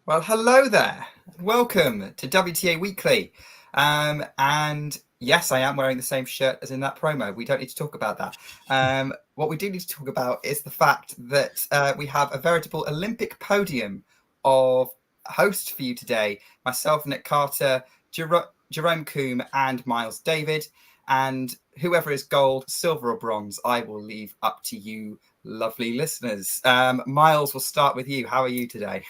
Well, hello there. Welcome to WTA Weekly. And yes, I am wearing the same shirt as in that promo. We don't need to talk about that. What we do need to talk about is the fact that we have a veritable Olympic podium of hosts for you today. Myself, Nick Carter, Jerome Coombe, and Miles David. And whoever is gold, silver, or bronze, I will leave up to you, lovely listeners. Miles, we'll start with you. How are you today?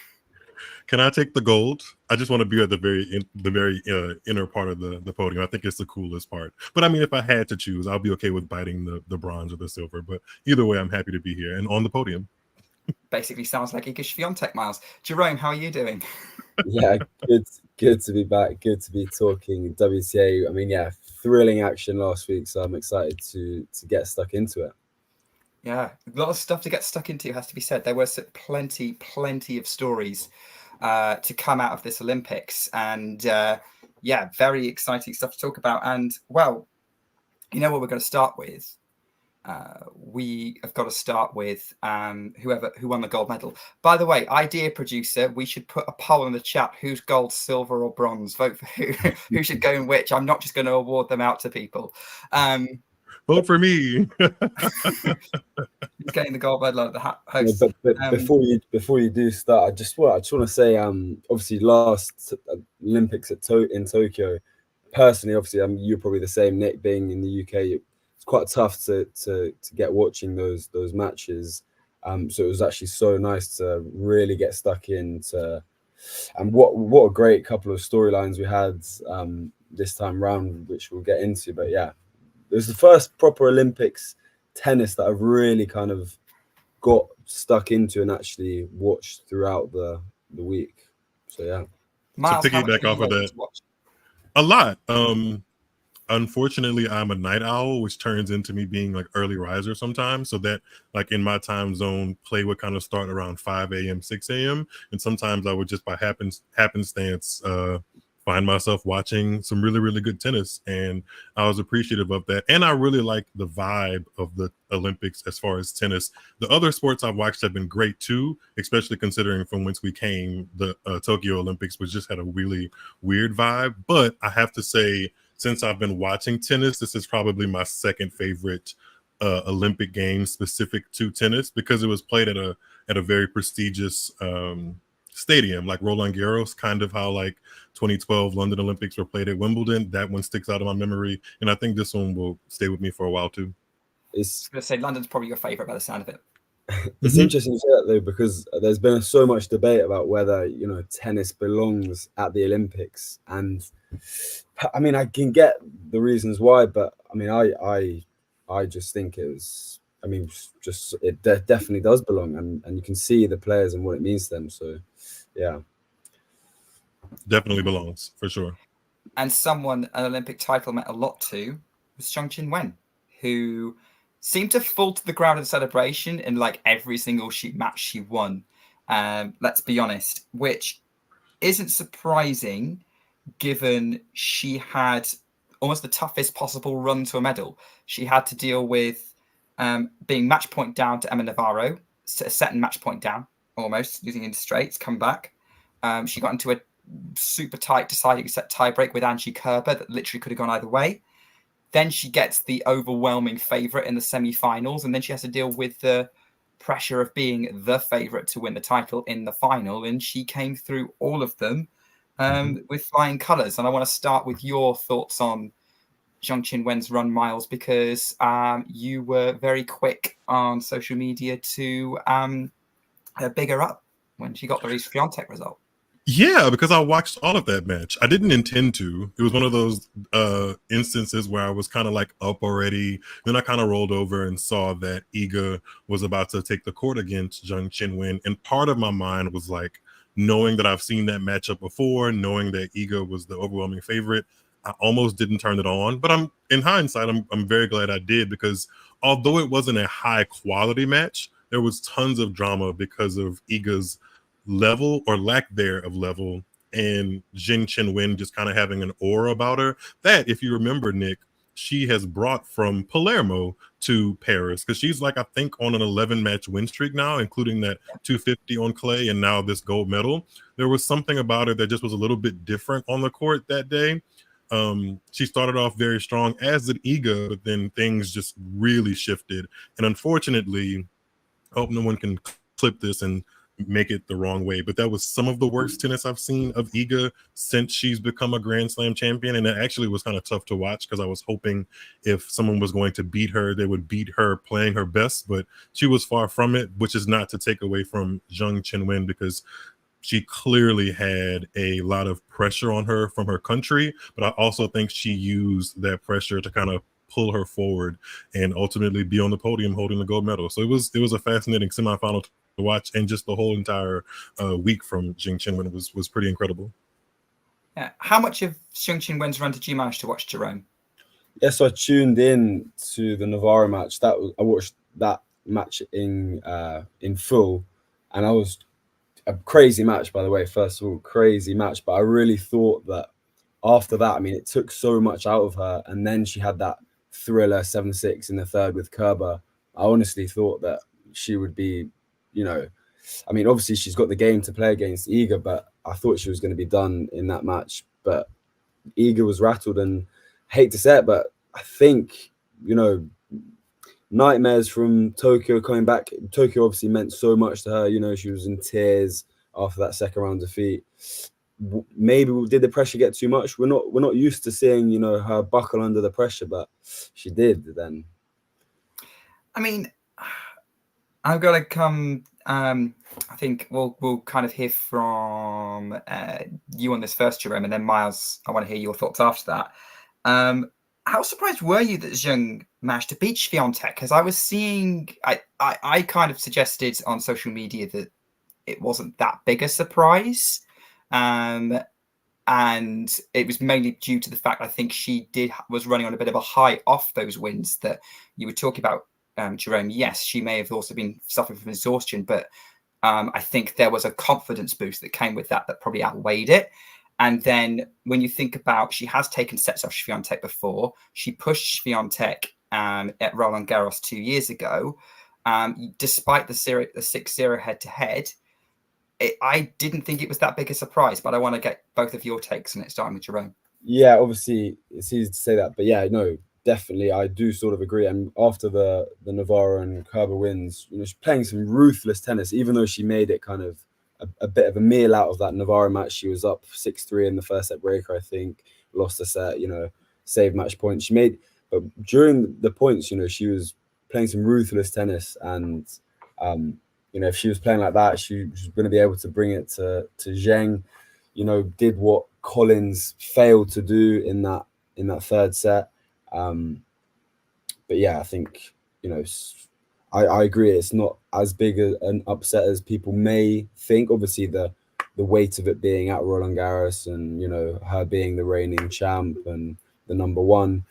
Can I take the gold? I just want to be at the very inner part of the podium. I think it's the coolest part. But I mean, if I had to choose, I'll be okay with biting the bronze or the silver. But either way, I'm happy to be here and on the podium. Basically sounds like Iga Swiatek, Miles. Jerome, how are you doing? Yeah, good to be back. Good to be talking WTA. I mean, yeah, thrilling action last week, so I'm excited to get stuck into it. Yeah, a lot of stuff to get stuck into, has to be said. There were plenty of stories to come out of this Olympics, and yeah, very exciting stuff to talk about. And well, you know what we're going to start with? We have got to start with who won the gold medal. By the way, idea producer, we should put a poll in the chat: who's gold, silver, or bronze? Vote for who should go in which. I'm not just going to award them out to people. Vote for me. He's getting the gold medal at the host. Yeah, but before you do start, I just want to say, obviously last Olympics in Tokyo, personally, obviously, you're probably the same. Nick, being in the UK, it's quite tough to get watching those matches. So it was actually so nice to really get stuck into, and what a great couple of storylines we had this time round, which we'll get into. But yeah, it was the first proper Olympics tennis that I've really kind of got stuck into and actually watched throughout the week. So yeah. Miles, to piggyback off of that, a lot. Unfortunately, I'm a night owl, which turns into me being like early riser sometimes. So that like in my time zone, play would kind of start around 5 a.m., 6 a.m. And sometimes I would just by happenstance find myself watching some really, really good tennis. And I was appreciative of that. And I really like the vibe of the Olympics as far as tennis. The other sports I've watched have been great too, especially considering from whence we came. The Tokyo Olympics was just had a really weird vibe. But I have to say, since I've been watching tennis, this is probably my second favorite Olympic game specific to tennis because it was played at a very prestigious stadium, like Roland Garros, kind of how like 2012 London Olympics were played at Wimbledon. That one sticks out of my memory, and I think this one will stay with me for a while too. I was going to say London's probably your favorite by the sound of it. It's interesting to say that though, because there's been so much debate about whether tennis belongs at the Olympics, and I mean I can get the reasons why, but I mean I just think it was. I mean, just it definitely does belong, and you can see the players and what it means to them. So, yeah, definitely belongs for sure. And someone an Olympic title meant a lot to was Qinwen, who seemed to fall to the ground in celebration in like every single match she won. Let's be honest, which isn't surprising given she had almost the toughest possible run to a medal. She had to deal with being match point down to Emma Navarro, a set and match point down, almost losing into straights, come back. She got into a super tight deciding set tiebreak with Angelique Kerber that literally could have gone either way. Then she gets the overwhelming favourite in the semi-finals, and then she has to deal with the pressure of being the favourite to win the title in the final, and she came through all of them with flying colours. And I want to start with your thoughts on Zhang Qinwen's run, Miles, because you were very quick on social media to big her up when she got the Iga Swiatek result. Yeah, because I watched all of that match. I didn't intend to. It was one of those instances where I was kind of like up already. Then I kind of rolled over and saw that Iga was about to take the court against Zhang Qinwen. And part of my mind was like, knowing that I've seen that matchup before, knowing that Iga was the overwhelming favorite, I almost didn't turn it on. But I'm in hindsight, I'm very glad I did, because although it wasn't a high quality match, there was tons of drama because of Iga's level or lack there of level, and Zhang Qinwen just kind of having an aura about her that, if you remember, Nick, she has brought from Palermo to Paris, because she's like, I think, on an 11-match win streak now, including that 250 on clay and now this gold medal. There was something about her that just was a little bit different on the court that day. She started off very strong, as did Iga, but then things just really shifted. And unfortunately, I hope no one can clip this and make it the wrong way, but that was some of the worst tennis I've seen of Iga since she's become a Grand Slam champion. And it actually was kind of tough to watch, because I was hoping if someone was going to beat her, they would beat her playing her best, but she was far from it, which is not to take away from Zheng Qinwen, because she clearly had a lot of pressure on her from her country, but I also think she used that pressure to kind of pull her forward and ultimately be on the podium holding the gold medal. So it was a fascinating semifinal to watch, and just the whole entire week from Zheng Qinwen was pretty incredible. Yeah. How much of Zheng Qinwen's run did you manage to watch, Jerome? Yes, I tuned in to the Navarro match. I watched that match in full, and I was a crazy match, by the way. First of all, crazy match. But I really thought that after that, I mean, it took so much out of her, and then she had that thriller 7-6 in the third with Kerber. I honestly thought that she would be, I mean, obviously she's got the game to play against Iga, but I thought she was going to be done in that match. But Iga was rattled, and hate to say it, but I think, nightmares from Tokyo coming back. Tokyo obviously meant so much to her. She was in tears after that second round defeat. Maybe did the pressure get too much? We're not used to seeing her buckle under the pressure, but she did then. I mean, I'm gonna come. I think we'll kind of hear from you on this first, Jerome, and then Miles. I want to hear your thoughts after that. How surprised were you that Zheng managed to beat Swiatek? Because I was seeing, I kind of suggested on social media that it wasn't that big a surprise. And it was mainly due to the fact I think she was running on a bit of a high off those wins that you were talking about, Jerome. Yes, she may have also been suffering from exhaustion, but I think there was a confidence boost that came with that probably outweighed it. And then when you think about, she has taken sets off Swiatek before. She pushed Swiatek at Roland Garros 2 years ago. Despite the 6-0 head-to-head, I didn't think it was that big a surprise, but I want to get both of your takes on it, starting with Jerome. Yeah, obviously it's easy to say that, but yeah, no, definitely I do sort of agree. And after the Navarro and Kerber wins, she's playing some ruthless tennis, even though she made it kind of a bit of a meal out of that Navarro match. She was up 6-3 in the first set breaker, I think, lost a set, saved match points. But during the points, she was playing some ruthless tennis, and if she was playing like that, she was going to be able to bring it to Zheng. Did what Collins failed to do in that third set. But yeah, I think I agree. It's not as big an upset as people may think. Obviously, the weight of it being at Roland Garros, and her being the reigning champ and the number one,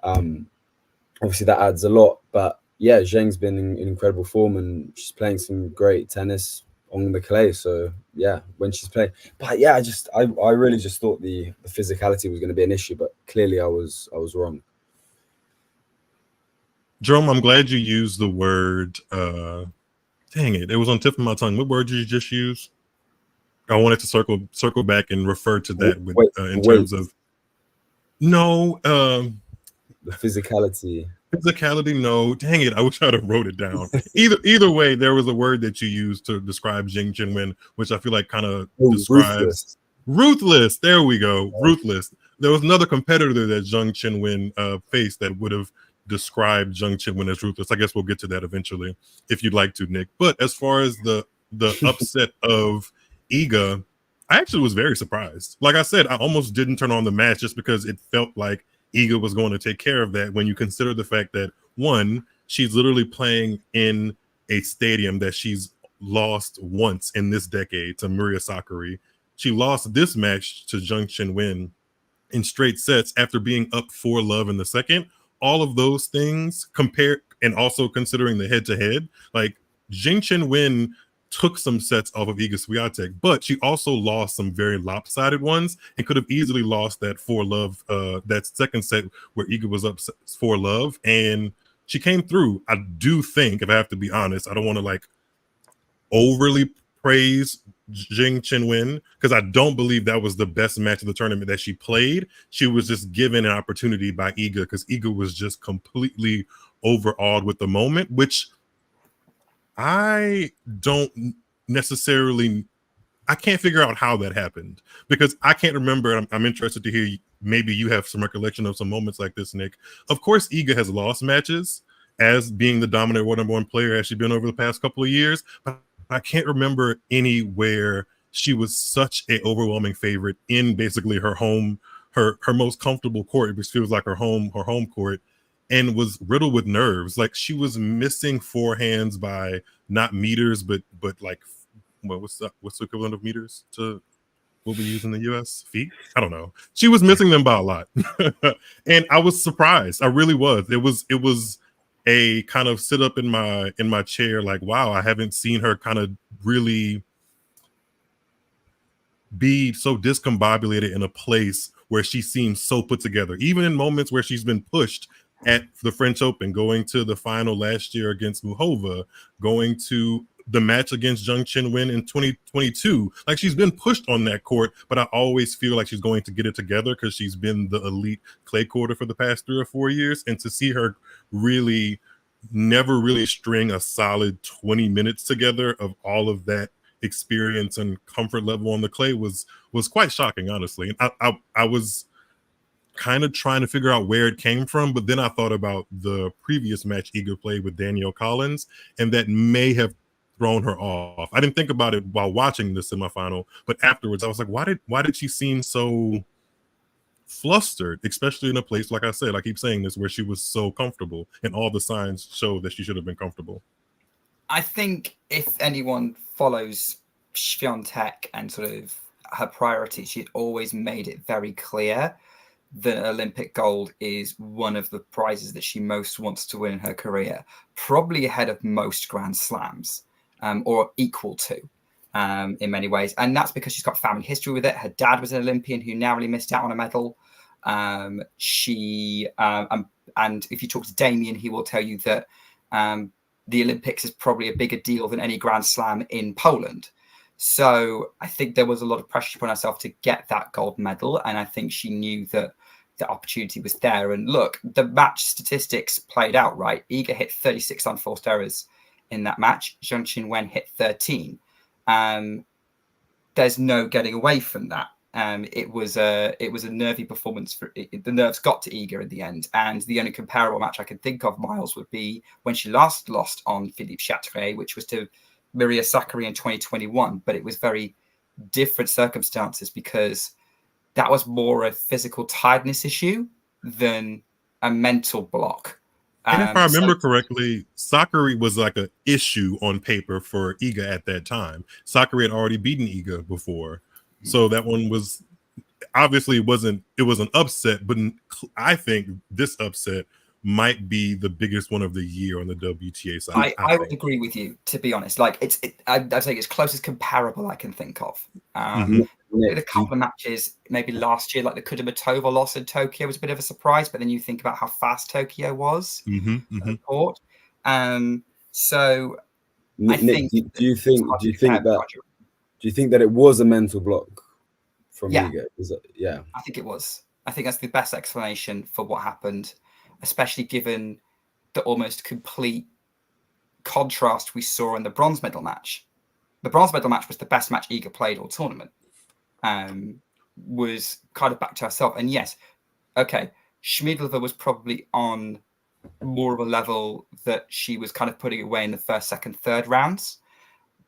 obviously that adds a lot. But yeah, Zheng's been in incredible form, and she's playing some great tennis on the clay. So yeah, when she's playing, but yeah, I really just thought the physicality was going to be an issue, but clearly I was wrong. Jerome, I'm glad you used the word, dang it was on the tip of my tongue. What word did you just use? I wanted to circle back and refer to that in terms of the physicality. No, dang it, I wish I'd have wrote it down. Either way, there was a word that you used to describe Zheng Qinwen, which I feel like kind of describes ruthless. There we go, ruthless. There was another competitor that Zheng Qinwen faced that would have described Zheng Qinwen as ruthless. I guess we'll get to that eventually if you'd like to, Nick. But as far as the upset of Iga, I actually was very surprised. Like I said, I almost didn't turn on the match just because it felt like Iga was going to take care of that, when you consider the fact that, one, she's literally playing in a stadium that she's lost once in this decade to Maria Sakkari. She lost this match to Zheng Qinwen in straight sets after being up 4-love in the second. All of those things compared, and also considering the head-to-head, like Zheng Qinwen took some sets off of Iga Swiatek, but she also lost some very lopsided ones and could have easily lost that 4-love, that second set where Iga was up 4-love, and she came through. I do think, if I have to be honest, I don't want to like overly praise Qinwen because I don't believe that was the best match of the tournament that she played. She was just given an opportunity by Iga because Iga was just completely overawed with the moment, which I don't necessarily, I can't figure out how that happened because I can't remember. I'm interested to hear, maybe you have some recollection of some moments like this, Nick. Of course, Iga has lost matches as being the dominant #1 player as she's been over the past couple of years, but I can't remember anywhere she was such a overwhelming favorite in basically her home, her most comfortable court, which feels like her home court, and was riddled with nerves. Like she was missing forehands by not meters, but like, what's the equivalent of meters to what we use in the US? Feet? I don't know. She was missing them by a lot. And I was surprised. I really was. It was a kind of sit up in my chair, like, wow, I haven't seen her kind of really be so discombobulated in a place where she seems so put together, even in moments where she's been pushed at the French Open, going to the final last year against Muhova, going to the match against Zheng Qinwen in 2022. Like she's been pushed on that court, but I always feel like she's going to get it together because she's been the elite clay courter for the past 3 or 4 years. And to see her really never really string a solid 20 minutes together of all of that experience and comfort level on the clay was quite shocking, honestly. And I was kind of trying to figure out where it came from, but then I thought about the previous match Iga played with Danielle Collins, and that may have thrown her off. I didn't think about it while watching the semifinal, but afterwards I was like, why did she seem so flustered, especially in a place, like I said, I keep saying this, where she was so comfortable and all the signs show that she should have been comfortable. I think if anyone follows Swiatek and sort of her priorities, she'd always made it very clear that Olympic gold is one of the prizes that she most wants to win in her career, probably ahead of most Grand Slams, or equal to, in many ways. And that's because she's got family history with it. Her dad was an Olympian who narrowly missed out on a medal. And if you talk to Damien, he will tell you that the Olympics is probably a bigger deal than any Grand Slam in Poland. So I think there was a lot of pressure upon herself to get that gold medal. And I think she knew that the opportunity was there. And look, the match statistics played out, right? Iga hit 36 unforced errors in that match. Zheng Qinwen hit 13. There's no getting away from that. It was a nervy performance. The nerves got to Iga in the end. And the only comparable match I can think of, Miles, would be when she last lost on Philippe Chatrier, which was to Maria Sakkari in 2021. But it was very different circumstances because that was more a physical tiredness issue than a mental block. And if I remember correctly, Sakkari was like an issue on paper for Iga at that time. Sakkari had already beaten Iga before. So that one was obviously it was an upset, but I think this upset might be the biggest one of the year on the WTA side. I would agree with you, to be honest. Like I'd say it's closest comparable I can think of. With a couple of matches, maybe last year, like the Kudermetova loss in Tokyo was a bit of a surprise, but then you think about how fast Tokyo was on the court. So Nick, do you think that it was a mental block from Iga? Yeah, I think it was. I think that's the best explanation for what happened, especially given the almost complete contrast we saw in the bronze medal match. The bronze medal match was the best match Iga played all tournament. Was kind of back to herself. And yes, okay, Schmiedlova was probably on more of a level that she was kind of putting away in the first, second, third rounds.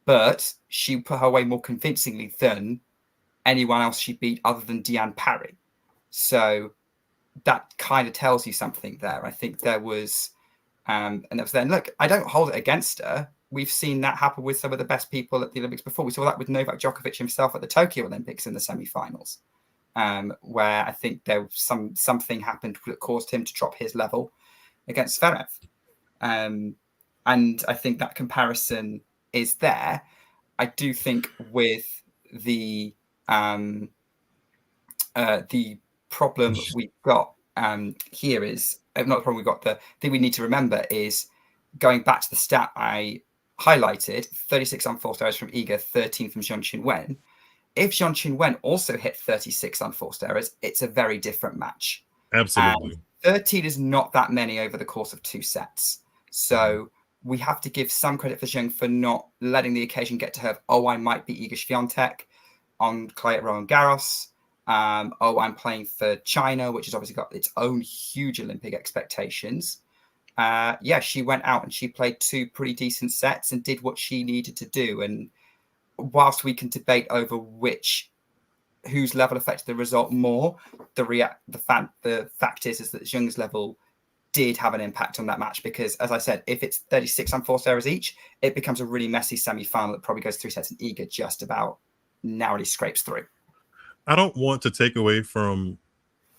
But she put her away more convincingly than anyone else she beat other than Diane Parry. So that kind of tells you something there. I think there was, and that was then, look, I don't hold it against her. We've seen that happen with some of the best people at the Olympics before. We saw that with Novak Djokovic himself at the Tokyo Olympics in the semi-finals, where I think there was something happened that caused him to drop his level against Zverev. And I think that comparison is there. I do think with the problem we've got here is not the problem we've got. The thing we need to remember is going back to the stat I highlighted: 36 unforced errors from Iga, 13 from Zhang Qinwen. If Zhang Qinwen also hit 36 unforced errors, it's a very different match. Absolutely. And 13 is not that many over the course of 2 sets. So we have to give some credit for Zheng for not letting the occasion get to her. Oh, I might be Iga Swiatek on clay at Roland Garros. Oh, I'm playing for China, which has obviously got its own huge Olympic expectations. Yeah, she went out and she played 2 pretty decent sets and did what she needed to do. And whilst we can debate over whose level affected the result more, the fact is that Zheng's level did have an impact on that match, because, as I said, if it's 36 unforced errors each, it becomes a really messy semi-final that probably goes 3 sets, and Iga just about narrowly scrapes through. I don't want to take away from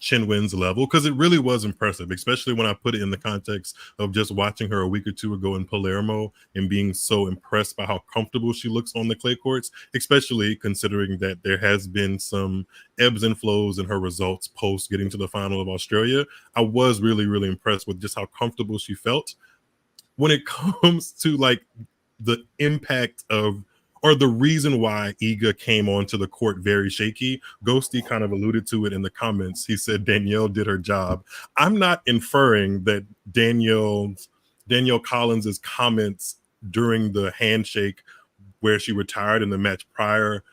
Qinwen's level, because it really was impressive, especially when I put it in the context of just watching her a week or 2 ago in Palermo and being so impressed by how comfortable she looks on the clay courts, especially considering that there has been some ebbs and flows in her results post getting to the final of Australia. I was really, really impressed with just how comfortable she felt. When it comes to like the impact of, or the reason why Iga came onto the court very shaky, Ghosty kind of alluded to it in the comments. He said Danielle did her job. I'm not inferring that Danielle Collins's comments during the handshake where she retired in the match prior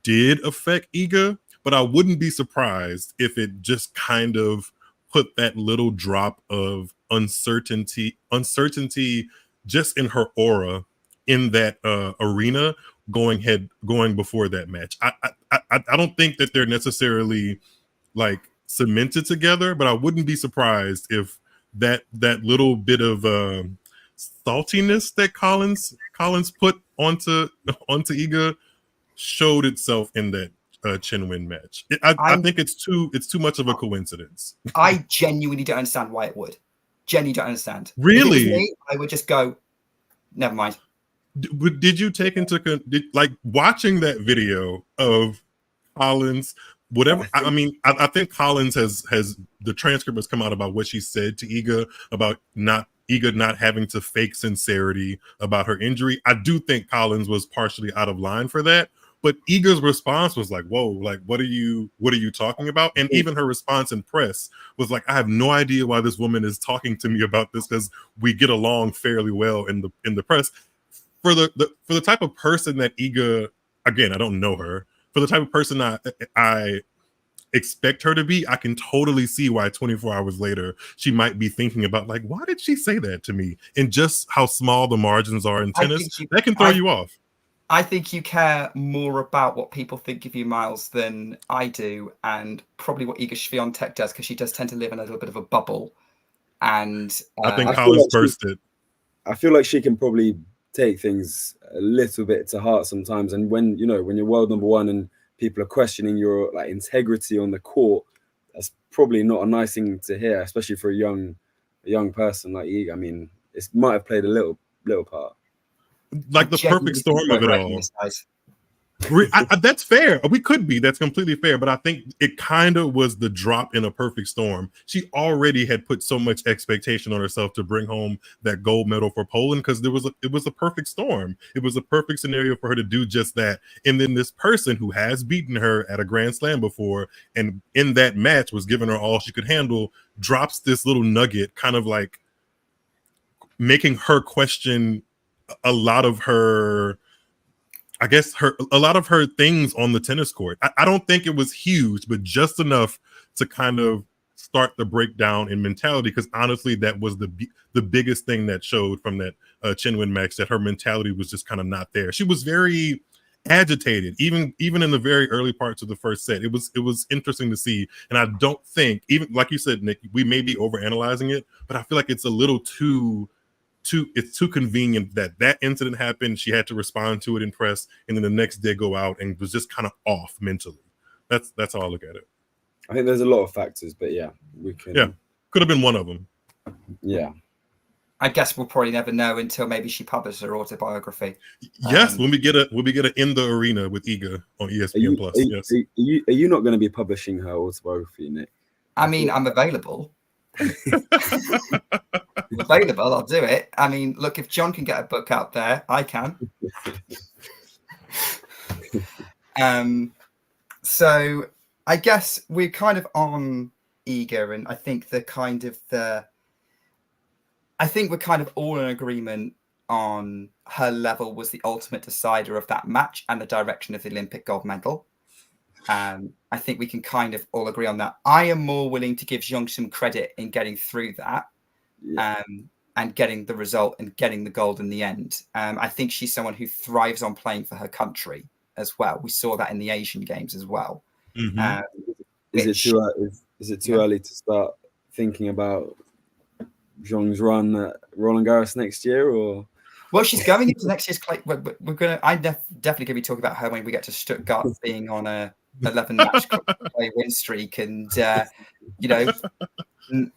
did affect Iga, but I wouldn't be surprised if it just kind of put that little drop of uncertainty just in her aura in that arena going before that match. I don't think that they're necessarily like cemented together, but I wouldn't be surprised if that little bit of saltiness that Collins put onto Iga showed itself in that Qinwen match. I think it's too much of a coincidence. I genuinely don't understand why it would. Genuinely don't understand. Really? If it was me, I would just go, never mind. Did you take into like watching that video of Collins, whatever? I mean, I think Collins has the transcript has come out about what she said to Iga about Iga not having to fake sincerity about her injury. I do think Collins was partially out of line for that, but Iga's response was like, "Whoa, like what are you talking about?" And even her response in press was like, "I have no idea why this woman is talking to me about this, because we get along fairly well in the press." For the type of person that Iga, again, I don't know her, for the type of person I expect her to be, I can totally see why 24 hours later she might be thinking about like, why did she say that to me? And just how small the margins are in tennis, that can throw you off. I think you care more about what people think of you, Miles, than I do, and probably what Iga Swiatek does, because she does tend to live in a little bit of a bubble. And I think Collins bursted. I feel like she can probably take things a little bit to heart sometimes, and when you're world number 1 and people are questioning your like integrity on the court, that's probably not a nice thing to hear, especially for a young person like Iga. I mean, it might have played a little part, like the perfect storm of it all. That's fair. We could be. That's completely fair. But I think it kind of was the drop in a perfect storm. She already had put so much expectation on herself to bring home that gold medal for Poland, because it was a perfect storm. It was a perfect scenario for her to do just that. And then this person who has beaten her at a Grand Slam before, and in that match was giving her all she could handle, drops this little nugget, kind of like making her question a lot of her, I guess, a lot of her things on the tennis court. I don't think it was huge, but just enough to kind of start the breakdown in mentality, because honestly, that was the biggest thing that showed from that Qinwen match, that her mentality was just kind of not there. She was very agitated, even in the very early parts of the first set. It was interesting to see, and I don't think, even like you said, Nick, we may be overanalyzing it, but I feel like it's a little too convenient that incident happened. She had to respond to it in press, and then the next day go out and was just kind of off mentally. That's how I look at it. I think there's a lot of factors, but yeah, we can. Yeah, could have been one of them. Yeah. I guess we'll probably never know until maybe she publishes her autobiography. Yes, when we get a In the Arena with Iga on ESPN Plus. Yes. Are you not going to be publishing her autobiography, Nick? I mean, I'm available. Available, I'll do it. I mean, look, if John can get a book out there, I can. So I guess we're kind of on Iga, and I think I think we're kind of all in agreement on her level was the ultimate decider of that match and the direction of the Olympic gold medal. I think we can kind of all agree on that. I am more willing to give Zheng some credit in getting through that, and getting the result and getting the gold in the end. I think she's someone who thrives on playing for her country as well. We saw that in the Asian Games as well. Mm-hmm. Is it too early to start thinking about Zheng's run at Roland Garros next year, or? Well, she's going into next year's play. We're gonna. Definitely gonna be talking about her when we get to Stuttgart, being on a 11-match play win streak, and so that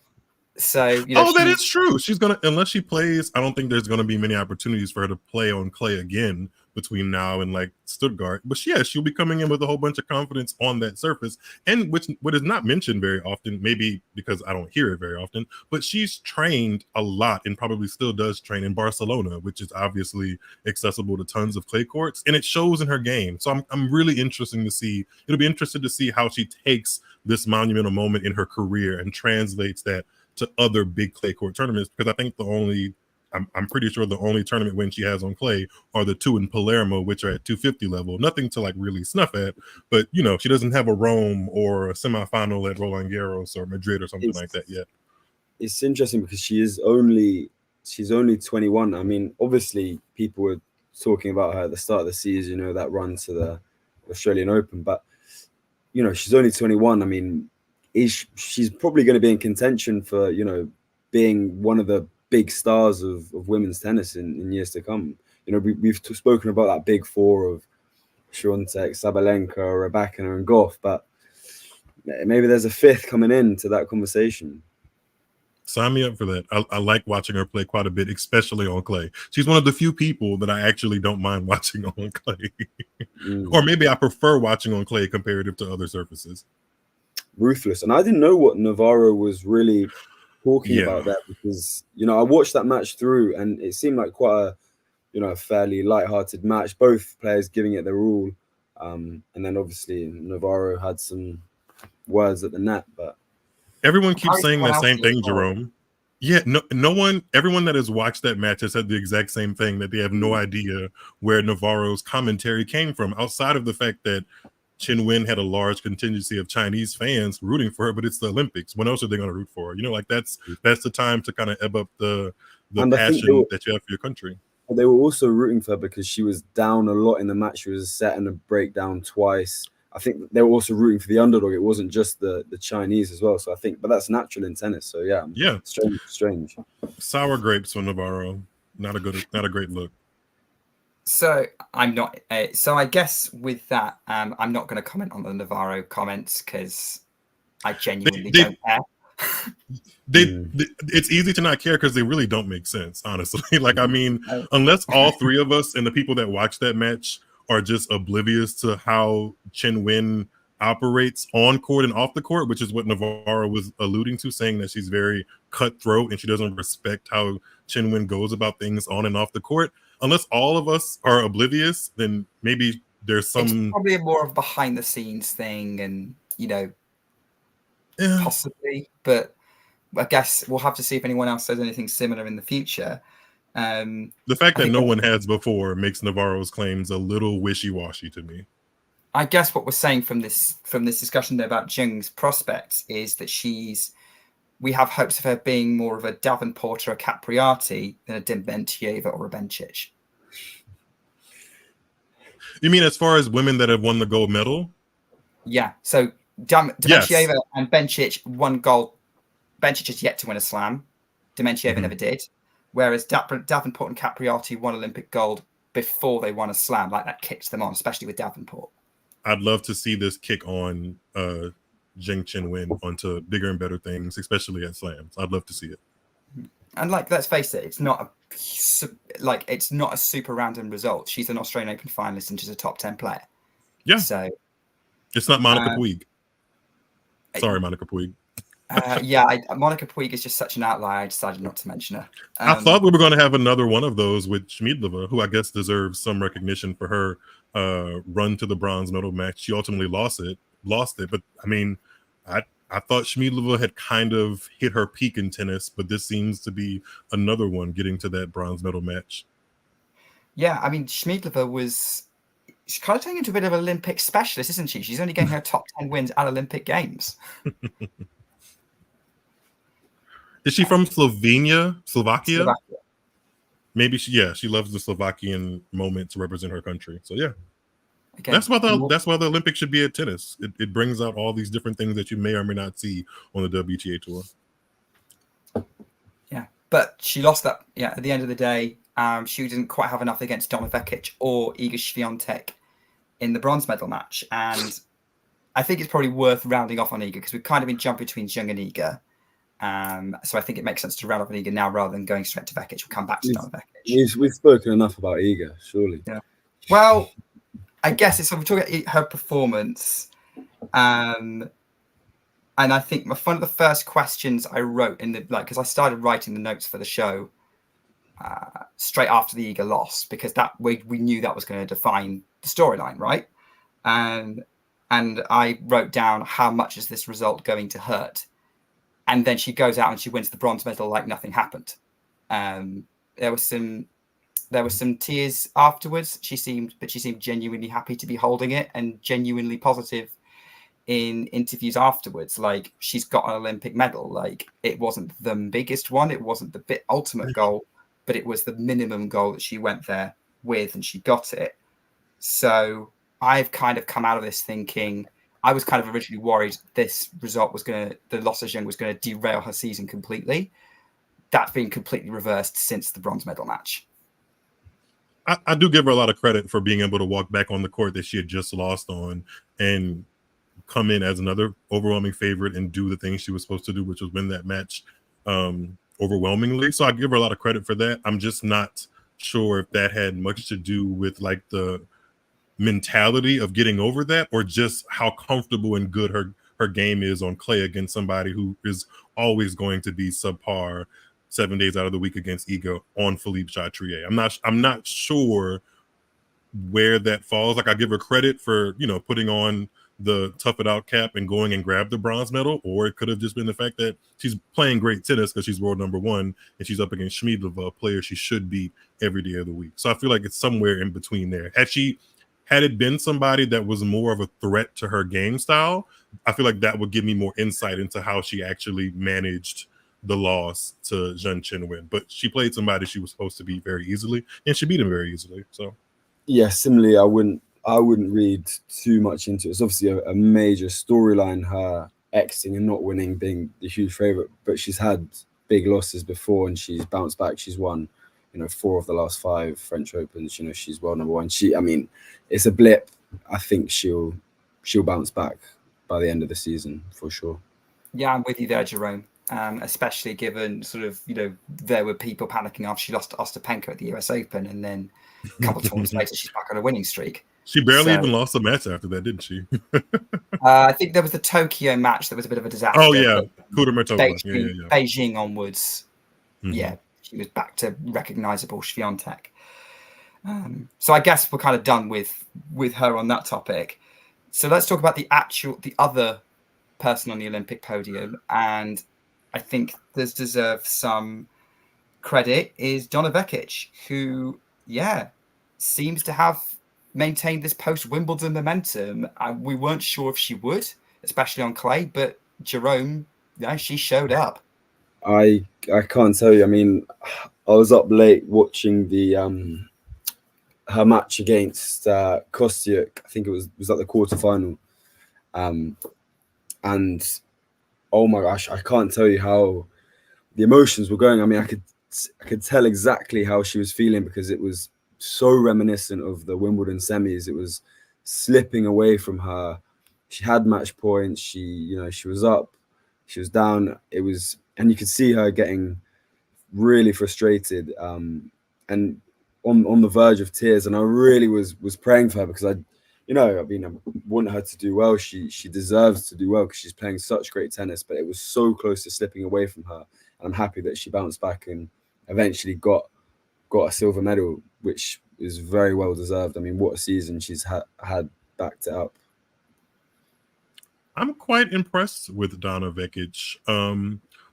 is true. She's gonna, unless she plays, I don't think there's gonna be many opportunities for her to play on clay again between now and like Stuttgart. But she'll be coming in with a whole bunch of confidence on that surface, and what is not mentioned very often, maybe because I don't hear it very often, but she's trained a lot and probably still does train in Barcelona, which is obviously accessible to tons of clay courts, and it shows in her game. So I'm really interested to see. It'll be interesting to see how she takes this monumental moment in her career and translates that to other big clay court tournaments, because I think I'm pretty sure the only tournament win she has on clay are the two in Palermo, which are at 250 level. Nothing to like really snuff at, but she doesn't have a Rome or a semifinal at Roland Garros or Madrid or something like that yet. It's interesting because she's only 21. I mean, obviously people were talking about her at the start of the season, that run to the Australian Open, but she's only 21. I mean, she's probably going to be in contention for being one of the big stars of women's tennis in years to come. We've spoken about that big four of Swiatek, Sabalenka, Rybakina, and Goff, but maybe there's a fifth coming into that conversation. Sign me up for that. I like watching her play quite a bit, especially on clay. She's one of the few people that I actually don't mind watching on clay. Or maybe I prefer watching on clay comparative to other surfaces. Ruthless. And I didn't know what Navarro was really talking about that, because I watched that match through and it seemed like quite a fairly light-hearted match, both players giving it their all, and then obviously Navarro had some words at the net, but everyone keeps saying the same thing, Jerome. Everyone that has watched that match has said the exact same thing, that they have no idea where Navarro's commentary came from, outside of the fact that Qinwen had a large contingency of Chinese fans rooting for her, but it's the Olympics. When else are they going to root for her? That's the time to kind of ebb up the passion that you have for your country. They were also rooting for her because she was down a lot in the match. She was set in a breakdown twice. I think they were also rooting for the underdog. It wasn't just the Chinese as well. So I think, but that's natural in tennis. So yeah. Strange. Sour grapes for Navarro. Not a great look. So I'm not. So I guess with that, I'm not going to comment on the Navarro comments because I genuinely don't care. It's easy to not care because they really don't make sense, honestly. Unless all three of us and the people that watch that match are just oblivious to how Qinwen operates on court and off the court, which is what Navarro was alluding to, saying that she's very cutthroat and she doesn't respect how Qinwen goes about things on and off the court. Unless all of us are oblivious, then maybe there's some. It's probably more of a behind the scenes thing, and possibly. But I guess we'll have to see if anyone else says anything similar in the future. The fact that no one has before makes Navarro's claims a little wishy-washy to me. I guess what we're saying from this discussion there about Zheng's prospects is that we have hopes of her being more of a Davenport or a Capriati than a Dementieva or a Bencic. You mean as far as women that have won the gold medal? Yeah. So Dementieva and Bencic won gold. Bencic has yet to win a slam. Dementieva never did. Whereas Davenport and Capriati won Olympic gold before they won a slam. Like, that kicks them on, especially with Davenport. I'd love to see this kick on Zheng Qinwen onto bigger and better things, especially at slams. I'd love to see it. And like, let's face it, it's not a super random result. She's an Australian Open finalist and she's a top 10 player. Yeah. So it's not Monica Puig. Sorry, Monica Puig. Monica Puig is just such an outlier. I decided not to mention her. I thought we were going to have another one of those with Schmiedlova, who I guess deserves some recognition for her run to the bronze medal match. She ultimately lost it, but I mean, I thought Schmiedlova had kind of hit her peak in tennis, but this seems to be another one getting to that bronze medal match. Yeah, I mean, she's kind of turning into a bit of an Olympic specialist, isn't she? She's only getting her top 10 wins at Olympic Games. Is she from Slovakia? Maybe she loves the Slovakian moment to represent her country. So yeah. Again, that's why the Olympics should be at tennis. It brings out all these different things that you may or may not see on the WTA tour. Yeah, but she lost that. Yeah, at the end of the day, she didn't quite have enough against Donna Vekic or Iga Swiatek in the bronze medal match. And I think it's probably worth rounding off on Iga because we've kind of been jumping between Zheng and Iga. So I think it makes sense to round off on Iga now rather than going straight to Vekic. We'll come back to Donna Vekic. We've spoken enough about Iga, surely. Yeah. Well, I guess it's when we talk about her performance. And I think one of the first questions I wrote because I started writing the notes for the show straight after the Iga loss, because that we knew that was going to define the storyline, right? And I wrote down, how much is this result going to hurt? And then she goes out and she wins the bronze medal like nothing happened. There were some tears afterwards. She seemed genuinely happy to be holding it and genuinely positive in interviews afterwards. Like, she's got an Olympic medal. Like, it wasn't the biggest one, it wasn't the ultimate goal, but it was the minimum goal that she went there with, and she got it. So I've kind of come out of this thinking, I was kind of originally worried this result the loss of Zheng was going to derail her season completely. That's been completely reversed since the bronze medal match. I do give her a lot of credit for being able to walk back on the court that she had just lost on and come in as another overwhelming favorite and do the things she was supposed to do, which was win that match overwhelmingly. So I give her a lot of credit for that. I'm just not sure if that had much to do with like the mentality of getting over that, or just how comfortable and good her game is on clay against somebody who is always going to be subpar 7 days out of the week against Iga on Philippe Chatrier. I'm not sure where that falls. Like, I give her credit for, putting on the tough it out cap and going and grab the bronze medal, or it could have just been the fact that she's playing great tennis because she's world number one and she's up against Schmiedlova, a player she should beat every day of the week. So I feel like it's somewhere in between there. Had it been somebody that was more of a threat to her game style, I feel like that would give me more insight into how she actually managed the loss to Zheng Qinwen. But she played somebody she was supposed to beat very easily, and she beat him very easily. So yeah, similarly, I wouldn't read too much into it. It's obviously a major storyline, her exiting and not winning being the huge favorite, but she's had big losses before and she's bounced back. She's won 4 of the last 5 French Opens. She's world number one. It's a blip. I think she'll bounce back by the end of the season for sure. Yeah, I'm with you there, Jerome. Especially given sort of, there were people panicking after she lost to Ostapenko at the US Open, and then a couple of tournaments later, she's back on a winning streak. She barely even lost a match after that, didn't she? I think there was the Tokyo match that was a bit of a disaster. Oh, yeah. Beijing, Beijing onwards. Mm-hmm. Yeah, she was back to recognizable Swiatek. So I guess we're kind of done with her on that topic. So let's talk about the other person on the Olympic podium, and I think this deserves some credit, is Donna Vekic, who, seems to have maintained this post-Wimbledon momentum. We weren't sure if she would, especially on clay, but Jerome, she showed up. I can't tell you. I mean, I was up late watching the her match against Kostyuk. I think it was at the quarterfinal. And oh my gosh, I can't tell you how the emotions were going. I mean, I could tell exactly how she was feeling, because it was so reminiscent of the Wimbledon semis. It was slipping away from her. She had match points. She was up, she was down. And you could see her getting really frustrated, and on the verge of tears. And I really was praying for her, because I want her to do well. She deserves to do well, because she's playing such great tennis, but it was so close to slipping away from her. And I'm happy that she bounced back and eventually got a silver medal, which is very well deserved. I mean, what a season she's had backed it up. I'm quite impressed with Donna Vekic,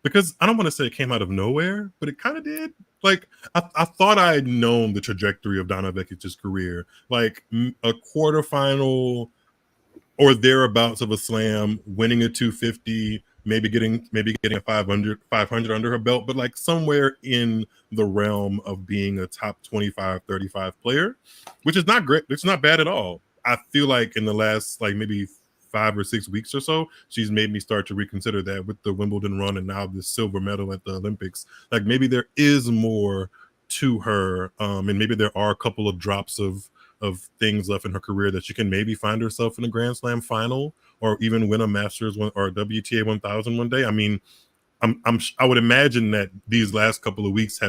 because I don't want to say it came out of nowhere, but it kind of did. Like, I thought I had known the trajectory of Donna Vekic's career, like a quarterfinal or thereabouts of a slam, winning a 250, maybe getting a 500 under her belt, but like somewhere in the realm of being a top 25, 35 player, which is not great. It's not bad at all. I feel like in the last like maybe 5 or 6 weeks or so, she's made me start to reconsider that with the Wimbledon run and now the silver medal at the Olympics. Like maybe there is more to her, and maybe there are a couple of drops of things left in her career that she can maybe find herself in a Grand Slam final or even win a Masters or a WTA 1000 one day. I mean, I would imagine that these last couple of weeks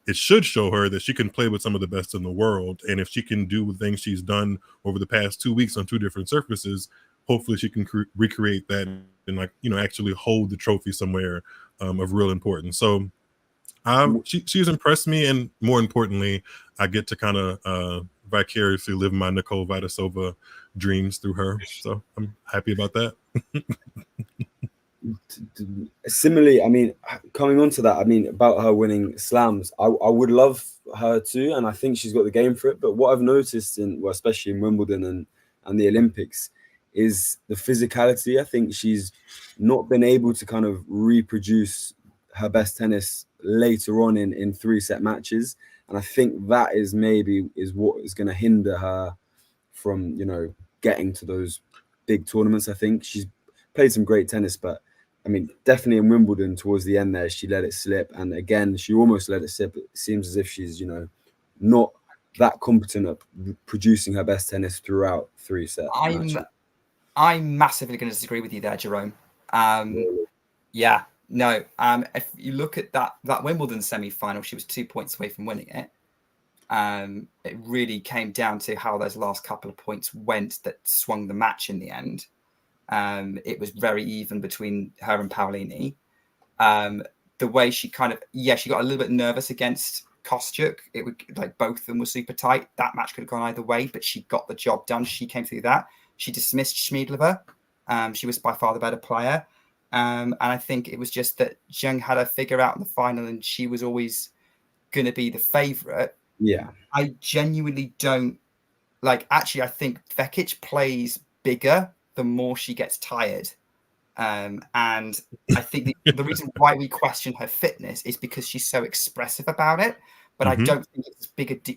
it should show her that she can play with some of the best in the world. And if she can do the things she's done over the past 2 weeks on 2 different surfaces, hopefully she can recreate that and actually hold the trophy somewhere of real importance. So she's impressed me, and more importantly, I get to kind of vicariously live my Nicole Vadisova dreams through her. So I'm happy about that. Similarly, I mean, coming on to that, I mean, about her winning slams, I would love her too, and I think she's got the game for it. But what I've noticed especially in Wimbledon and the Olympics, is the physicality. I think she's not been able to kind of reproduce her best tennis later on in 3-set matches. And I think that is what is going to hinder her from, getting to those big tournaments. I think she's played some great tennis, but I mean, definitely in Wimbledon towards the end there, she let it slip. And again, she almost let it slip. It seems as if she's, not that competent at producing her best tennis throughout 3-set matches. I'm massively going to disagree with you there, Jerome. Really? Yeah, no. If you look at that Wimbledon semi-final, she was 2 points away from winning it. It really came down to how those last couple of points went that swung the match in the end. It was very even between her and Paolini. The way she she got a little bit nervous against Kostyuk. It would like both of them were super tight. That match could have gone either way, but she got the job done. She came through that. She dismissed Schmiedlova. She was by far the better player. And I think it was just that Zheng had her figure out in the final, and she was always going to be the favourite. Yeah. I genuinely don't actually, I think Vekic plays bigger the more she gets tired. And I think the reason why we question her fitness is because she's so expressive about it. But I don't think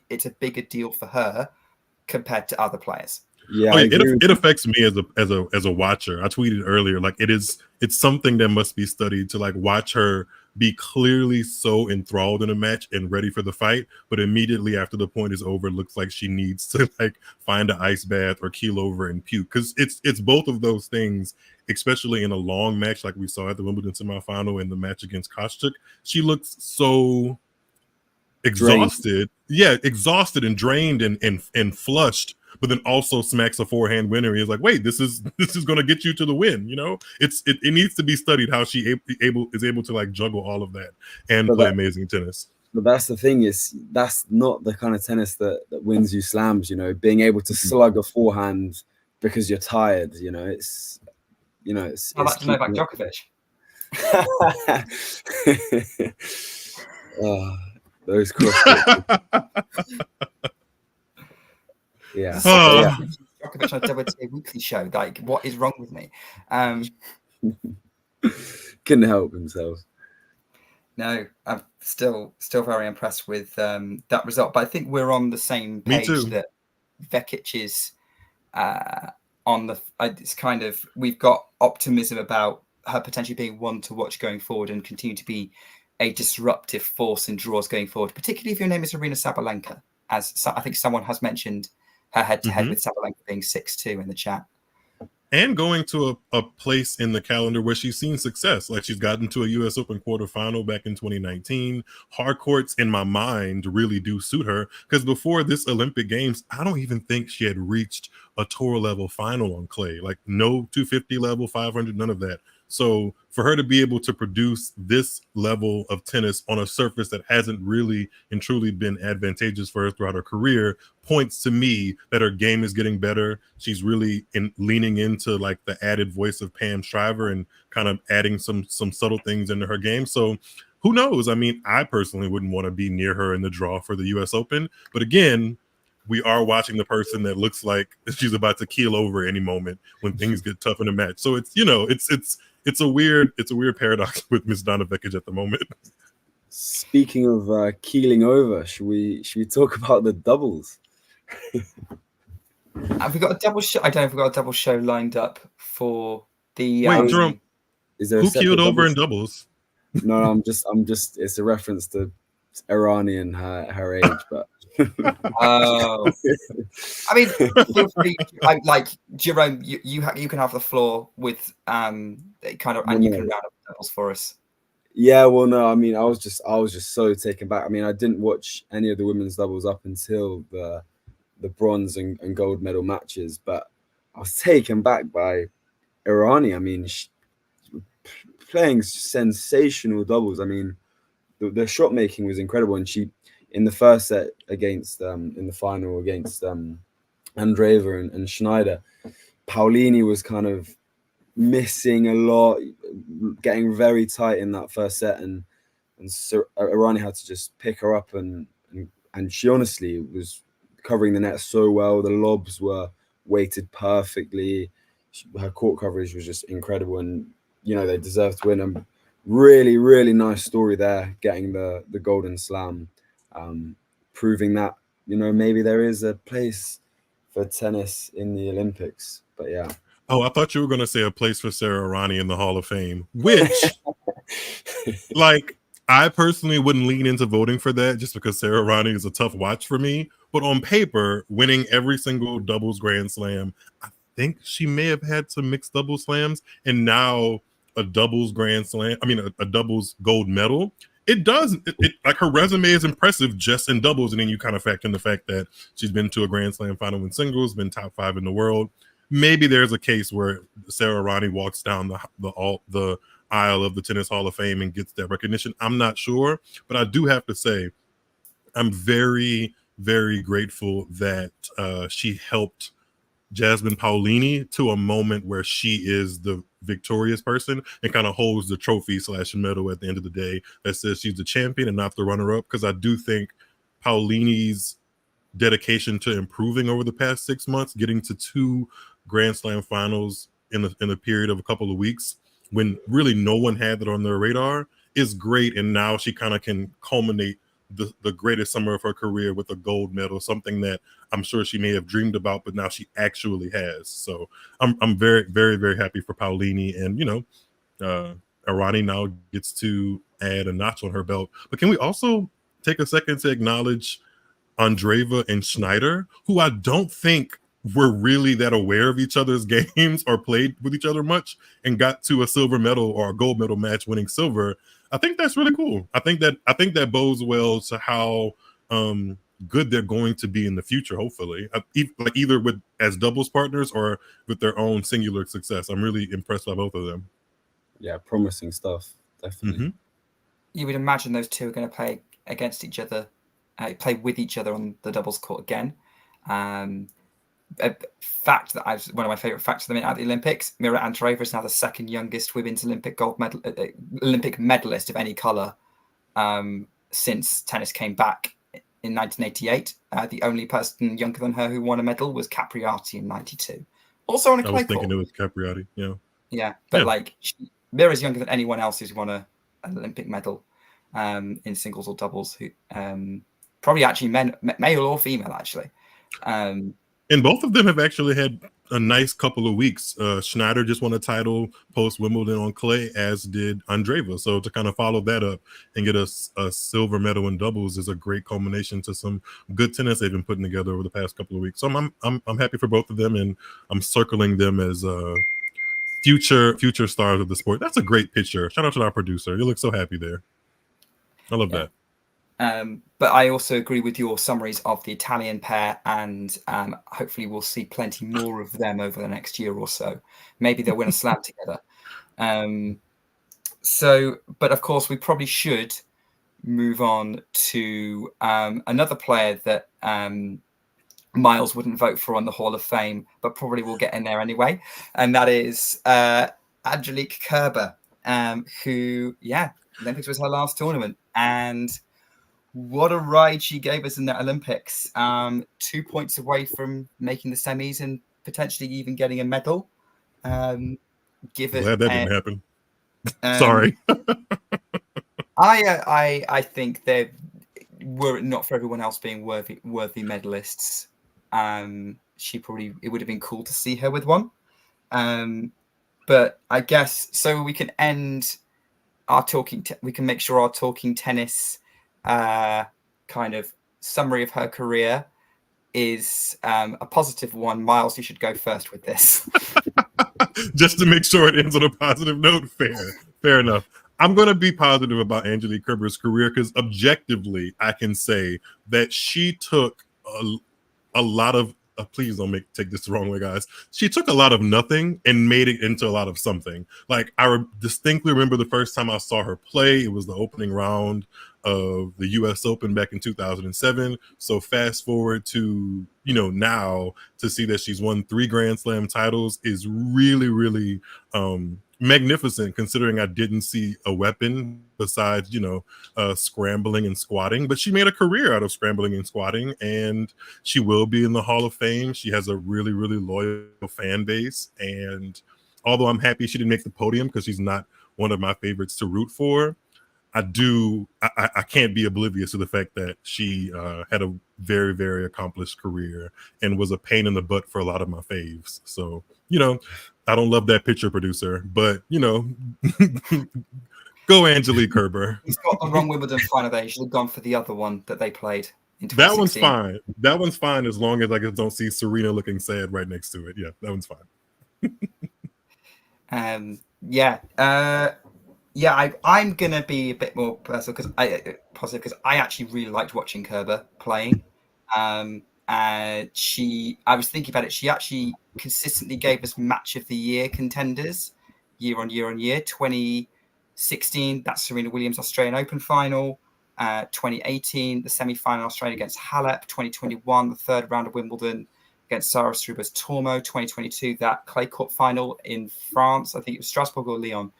it's a bigger deal for her compared to other players. Yeah, it affects me as a watcher. I tweeted earlier, like it's something that must be studied to like watch her be clearly so enthralled in a match and ready for the fight, but immediately after the point is over, it looks like she needs to like find an ice bath or keel over and puke, because it's both of those things, especially in a long match like we saw at the Wimbledon semifinal and the match against Kostyuk. She looks so exhausted, exhausted and drained and flushed, but then also smacks a forehand winner. He's like, wait, this is going to get you to the win. It needs to be studied how she is able to like juggle all of that and play amazing tennis. But that's the thing, is that's not the kind of tennis that wins you slams. Being able to slug a forehand because you're tired. It's I'd like to know about Djokovic. Those cross. Yeah. Djokovic on a WTA Weekly show. Like, what is wrong with me? Couldn't help himself. No, I'm still very impressed with that result. But I think we're on the same page that Vekic is on the. It's kind of, we've got optimism about her potentially being one to watch going forward and continue to be a disruptive force in draws going forward, particularly if your name is Aryna Sabalenka, as I think someone has mentioned her head-to-head with Sabalenka being 6-2 in the chat. and going to a place in the calendar where she's seen success. Like she's gotten to a US Open quarterfinal back in 2019. Hard courts in my mind really do suit her, because before this Olympic Games, I don't even think she had reached a tour level final on clay. Like no 250 level, 500, none of that. So for her to be able to produce this level of tennis on a surface that hasn't really and truly been advantageous for her throughout her career points to me that her game is getting better. She's really leaning into like the added voice of Pam Shriver and kind of adding some subtle things into her game. So who knows? I mean, I personally wouldn't want to be near her in the draw for the US Open. But again, we are watching the person that looks like she's about to keel over any moment when things get tough in a match. So it's, you know, it's a weird paradox with Miss Donna Vekic at the moment. Speaking of keeling over, should we talk about the doubles? Have we got a double show? I don't know if we've got a double show lined up for the. Wait, Jerome, is there who keeled over in doubles? No, I'm just. It's a reference to Irani and her age, but. Oh, I mean, feel free. Like Jerome, you can have the floor with kind of, and you can round up the doubles for us. Yeah, well, no, I mean, I was just so taken back. I mean, I didn't watch any of the women's doubles up until the bronze and gold medal matches, but I was taken back by Irani. I mean, playing sensational doubles. I mean, the shot making was incredible, and she in the first set against in the final against Andreeva and Schneider, Paulini was kind of missing a lot, getting very tight in that first set, and so Irani had to just pick her up, and she honestly was covering the net so well. The lobs were weighted perfectly. Her court coverage was just incredible, and you know they deserved to win. A really, really nice story there, getting the Golden Slam, proving that, you know, maybe there is a place for tennis in the Olympics. But yeah. Oh, I thought you were going to say a place for Sarah Irani in the Hall of Fame, which, like, I personally wouldn't lean into voting for that just because Sarah Irani is a tough watch for me. But on paper, winning every single doubles Grand Slam, I think she may have had some mixed doubles slams, and now a doubles Grand Slam, I mean, a doubles gold medal. It does, like, her resume is impressive just in doubles, and then you kind of factor in the fact that she's been to a Grand Slam final in singles, been top 5 in the world. Maybe there's a case where Sarah Irani walks down the aisle of the Tennis Hall of Fame and gets that recognition. I'm not sure, but I do have to say I'm very, very grateful that she helped Jasmine Paolini to a moment where she is the victorious person and kind of holds the trophy / medal at the end of the day that says she's the champion and not the runner-up, because I do think Paolini's dedication to improving over the past 6 months, getting to 2 Grand Slam finals in a period of a couple of weeks when really no one had that on their radar, is great. And now she kind of can culminate the greatest summer of her career with a gold medal, something that I'm sure she may have dreamed about, but now she actually has. So I'm very, very, very happy for Paolini, and, you know, Irani now gets to add a notch on her belt. But can we also take a second to acknowledge Andreeva and Schneider, who I don't think were really that aware of each other's games or played with each other much, and got to a silver medal or a gold medal match winning silver. I think that's really cool. I think that bodes well to how good they're going to be in the future, hopefully, like either with as doubles partners or with their own singular success. I'm really impressed by both of them. Yeah, promising stuff, definitely. Mm-hmm. You would imagine those two are going to play against each other, play with each other on the doubles court again. A fact that one of my favorite facts of the minute at the Olympics: Mira Andreeva is now the second youngest women's Olympic Olympic medalist of any color since tennis came back in 1988. The only person younger than her who won a medal was Capriati in '92. Also on a clay court. I was thinking it was Capriati. Yeah, but like Mira's younger than anyone else who's won an Olympic medal in singles or doubles. Who probably actually male or female actually. And both of them have actually had a nice couple of weeks. Schneider just won a title post Wimbledon on clay, as did Andreeva. So to kind of follow that up and get a silver medal in doubles is a great culmination to some good tennis they've been putting together over the past couple of weeks. So I'm happy for both of them, and I'm circling them as future stars of the sport. That's a great picture. Shout out to our producer. You look so happy there. I love that. But I also agree with your summaries of the Italian pair, and hopefully we'll see plenty more of them over the next year or so. Maybe they'll win a slam together. But of course, we probably should move on to another player that Miles wouldn't vote for on the Hall of Fame, but probably will get in there anyway. And that is Angelique Kerber, who, Olympics was her last tournament. And what a ride she gave us in the Olympics. 2 points away from making the semis and potentially even getting a medal. Glad that didn't happen. Sorry. I think they were it not for everyone else being worthy medalists. It would have been cool to see her with one. But I guess so we can end our we can make sure our talking tennis kind of summary of her career is a positive one. Miles, you should go first with this. Just to make sure it ends on a positive note. Fair enough. I'm going to be positive about Angelique Kerber's career because objectively, I can say that she took a lot of, please don't take this the wrong way, guys. She took a lot of nothing and made it into a lot of something. Like, I distinctly remember the first time I saw her play. It was the opening round of the US Open back in 2007. So fast forward to, now to see that she's won 3 Grand Slam titles is really, really magnificent, considering I didn't see a weapon besides, scrambling and squatting. But she made a career out of scrambling and squatting, and she will be in the Hall of Fame. She has a really, really loyal fan base. And although I'm happy she didn't make the podium because she's not one of my favorites to root for, I can't be oblivious to the fact that she had a very, very accomplished career and was a pain in the butt for a lot of my faves. So, I don't love that picture, producer, but, go Angelique Kerber. He's got the wrong Wimbledon final there. He should have gone for the other one that they played in 2016. That one's fine. That one's fine as long as I just don't see Serena looking sad right next to it. Yeah, that one's fine. I'm gonna be a bit more personal because I actually really liked watching Kerber playing. I was thinking about it. She actually consistently gave us match of the year contenders year on year. 2016, that's Serena Williams Australian Open final. 2018, the semi-final Australia against Halep. 2021, the third round of Wimbledon against Sarah Struber's Tormo. 2022, that clay court final in France. I think it was Strasbourg or Lyon.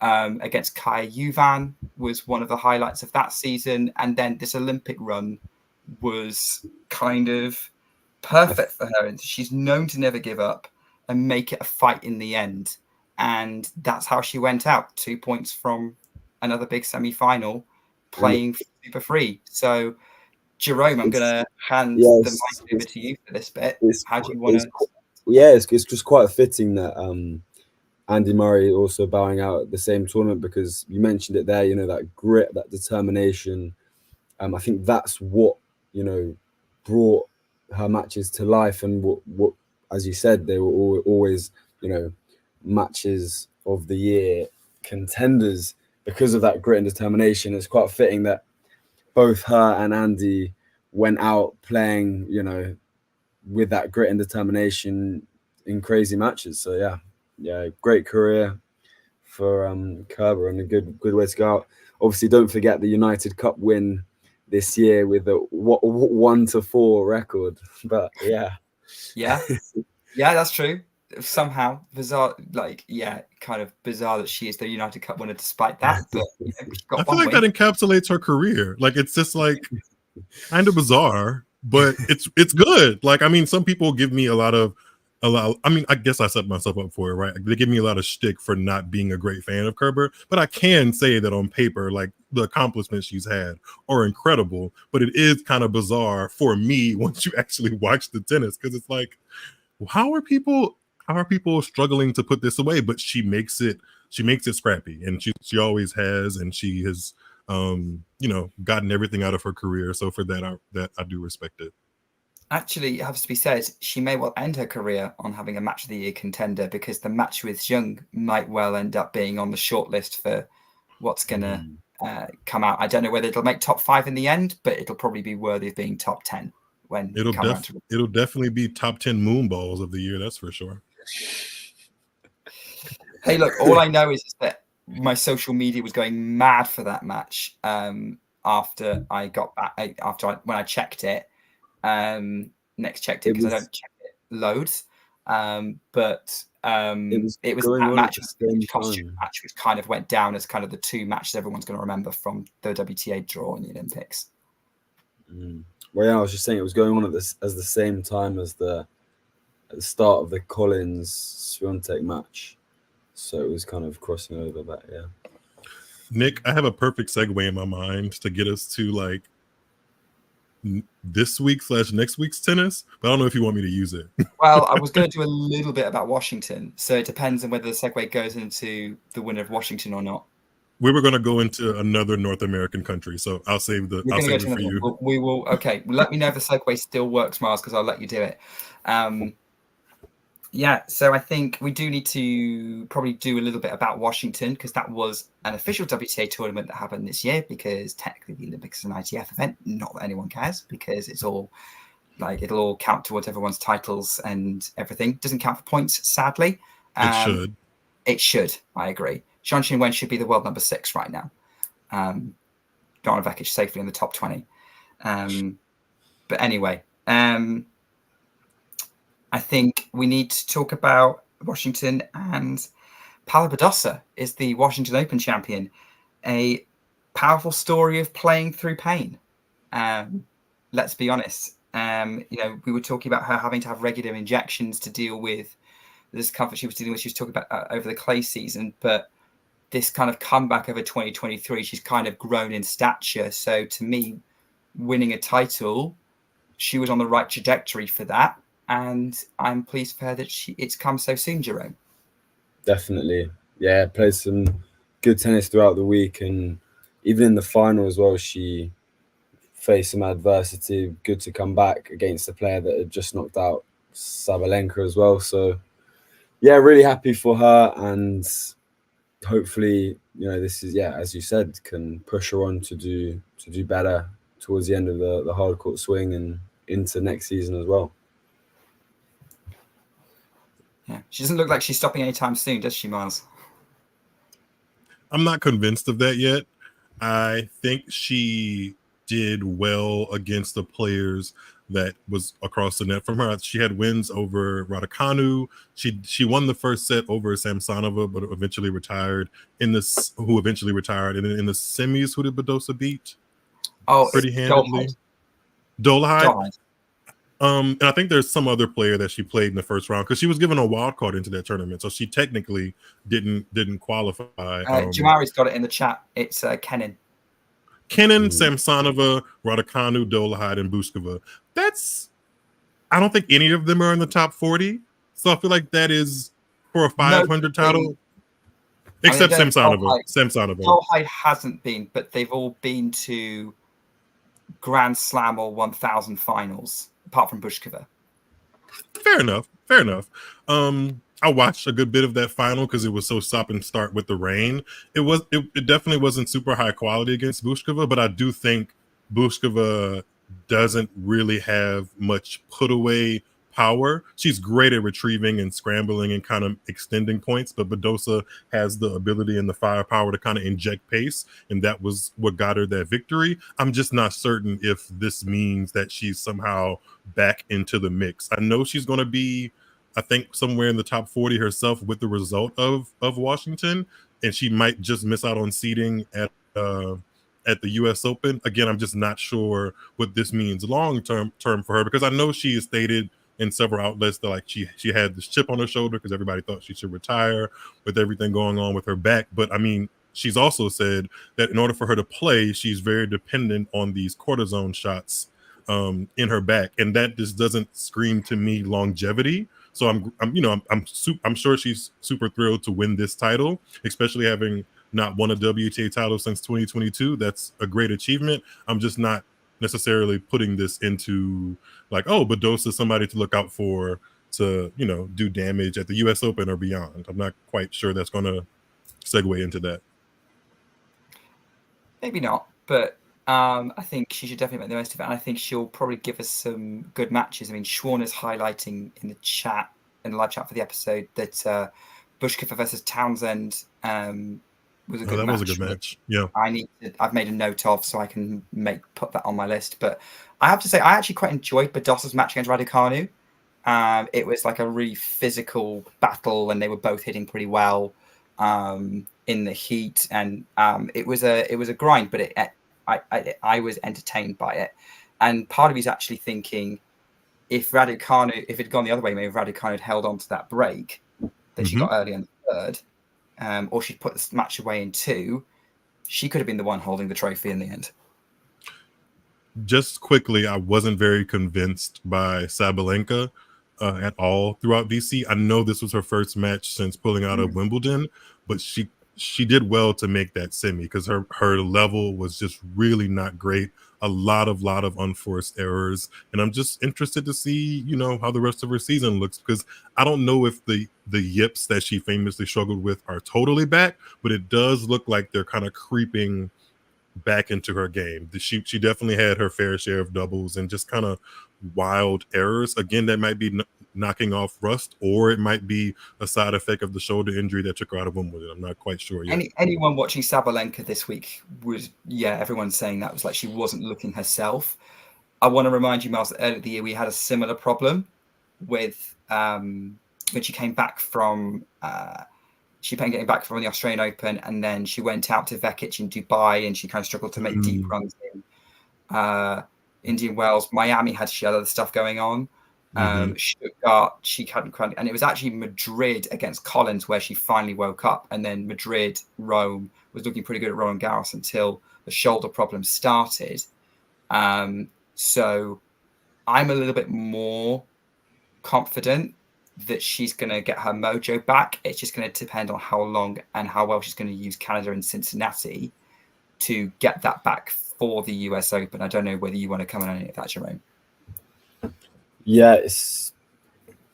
Against Kaya Juvan was one of the highlights of that season. And then this Olympic run was kind of perfect for her. And she's known to never give up and make it a fight in the end. And that's how she went out, 2 points from another big semi-final, playing super free. So, Jerome, I'm going to hand the mic over to you for this bit. How do you want to... It's just quite fitting that Andy Murray also bowing out at the same tournament, because you mentioned it there, that grit, that determination. I think that's what, brought her matches to life, and what as you said, they were always, matches of the year contenders because of that grit and determination. It's quite fitting that both her and Andy went out playing, with that grit and determination in crazy matches. So great career for Kerber, and a good way to go out. Obviously, don't forget the United Cup win this year with a 1-4 record. But yeah, that's true. Somehow bizarre, kind of bizarre that she is the United Cup winner despite that. But I feel like that encapsulates her career. Like, it's just kind of bizarre, but it's good. Some people give me a lot. I guess I set myself up for it, right? They give me a lot of shtick for not being a great fan of Kerber, but I can say that on paper, the accomplishments she's had are incredible. But it is kind of bizarre for me once you actually watch the tennis, because it's how are people struggling to put this away? But she makes it scrappy, and she always has, and she has gotten everything out of her career. So for that I do respect it. Actually, it has to be said, she may well end her career on having a match of the year contender, because the match with Zheng might well end up being on the shortlist for what's going to come out. I don't know whether it'll make top 5 in the end, but it'll probably be worthy of being top 10 when it'll definitely be top 10 moonballs of the year. That's for sure. Hey, look, all I know is that my social media was going mad for that match after I got back, when I checked it. Next checked it because I don't check it loads. But it was that match, costume match, which kind of went down as kind of the 2 matches everyone's going to remember from the WTA draw in the Olympics. Well, yeah, I was just saying it was going on at the same time as at the start of the Collins Swiatek match, so it was kind of crossing over that. Yeah, Nick, I have a perfect segue in my mind to get us to like this week / next week's tennis, but I don't know if you want me to use it. Well, I was going to do a little bit about Washington, so it depends on whether the segue goes into the winner of Washington or not. We were going to go into another North American country, so I'll save it for you. We will. Okay, let me know if the segue still works, Miles, because I'll let you do it. Yeah, so I think we do need to probably do a little bit about Washington, because that was an official WTA tournament that happened this year, because technically the Olympics is an ITF event. Not that anyone cares, because it's all like it'll all count towards everyone's titles and everything. Doesn't count for points, sadly. It should. It should. I agree. Zhang Qinwen should be the world number 6 right now. Donna Vekic safely in the top 20. But anyway, I think we need to talk about Washington, and Paula Badosa is the Washington Open champion. A powerful story of playing through pain. Let's be honest. We were talking about her having to have regular injections to deal with the discomfort she was dealing with. She was talking about over the clay season, but this kind of comeback over 2023, she's kind of grown in stature. So to me, winning a title, she was on the right trajectory for that. And I'm pleased for her that it's come so soon, Jerome. Definitely. Yeah, played some good tennis throughout the week. And even in the final as well, she faced some adversity. Good to come back against a player that had just knocked out Sabalenka as well. So, yeah, really happy for her. And hopefully, this is, as you said, can push her on to do better towards the end of the hard court swing and into next season as well. Yeah, she doesn't look like she's stopping anytime soon, does she, Miles? I'm not convinced of that yet. I think she did well against the players that was across the net from her. She had wins over Raducanu. She won the first set over Samsonova, but eventually retired. And in the semis, who did Badosa beat? Oh, pretty handedly. Dolehide. And I think there's some other player that she played in the first round, because she was given a wild card into that tournament, so she technically didn't qualify. Jamari's got it in the chat. It's Kenin, Samsonova, Raducanu, Dolehide, and Buskova. I don't think any of them are in the top 40. So I feel like that is for a 500 title, except Samsonova. Dolehide hasn't been, but they've all been to Grand Slam or 1000 finals, apart from Buskova. Fair enough. I watched a good bit of that final because it was so stop and start with the rain. It definitely wasn't super high quality against Buskova, but I do think Buskova doesn't really have much put away power. She's great at retrieving and scrambling and kind of extending points, but Badosa has the ability and the firepower to kind of inject pace, and that was what got her that victory. I'm just not certain if this means that she's somehow back into the mix. I know she's going to be, I think, somewhere in the top 40 herself with the result of Washington, and she might just miss out on seeding at the U.S. Open. Again, I'm just not sure what this means long-term for her, because I know she has stated in several outlets that she had this chip on her shoulder because everybody thought she should retire with everything going on with her back. But I mean, she's also said that in order for her to play, she's very dependent on these cortisone shots in her back, and that just doesn't scream to me longevity. So I'm sure she's super thrilled to win this title, especially having not won a WTA title since 2022. That's a great achievement. I'm just not necessarily putting this into like, oh, Badosa is somebody to look out for to, do damage at the US Open or beyond. I'm not quite sure that's going to segue into that. Maybe not, but I think she should definitely make the most of it. And I think she'll probably give us some good matches. I mean, Schwan is highlighting in the live chat for the episode, that Bushkova versus Townsend was a good match. Was a good match. Yeah. I've made a note of, so I can put that on my list. But I have to say, I actually quite enjoyed Badosa's match against Raducanu. It was like a really physical battle, and they were both hitting pretty well in the heat, and it was a grind, but I was entertained by it. And part of me's actually thinking, if it had gone the other way, maybe Raducanu had held on to that break that she got early in the third, or she'd put the match away in 2, she could have been the one holding the trophy in the end. Just quickly, I wasn't very convinced by Sabalenka at all throughout VC. I know this was her first match since pulling out of Wimbledon, but she did well to make that semi, because her level was just really not great. A lot of unforced errors, and I'm just interested to see how the rest of her season looks, because I don't know if the yips that she famously struggled with are totally back, but it does look like they're kind of creeping back into her game. She definitely had her fair share of doubles and just kind of wild errors. Again, that might be knocking off rust, or it might be a side effect of the shoulder injury that took her out of Wimbledon. I'm not quite sure yet. Anyone watching Sabalenka this week was, everyone's saying that was like she wasn't looking herself. I want to remind you, Miles, that earlier in the year we had a similar problem with when she came back from getting back from the Australian Open, and then she went out to Vekic in Dubai, and she kind of struggled to make deep runs in Indian Wells. Miami she had other stuff going on. Stuttgart, she hadn't quite, and it was actually Madrid against Collins where she finally woke up, and then Madrid, Rome was looking pretty good at Roland Garros until the shoulder problem started. So I'm a little bit more confident that she's going to get her mojo back. It's just going to depend on how long and how well she's going to use Canada and Cincinnati to get that back for the US Open. I don't know whether you want to come on any of that, Jerome. Yeah, it's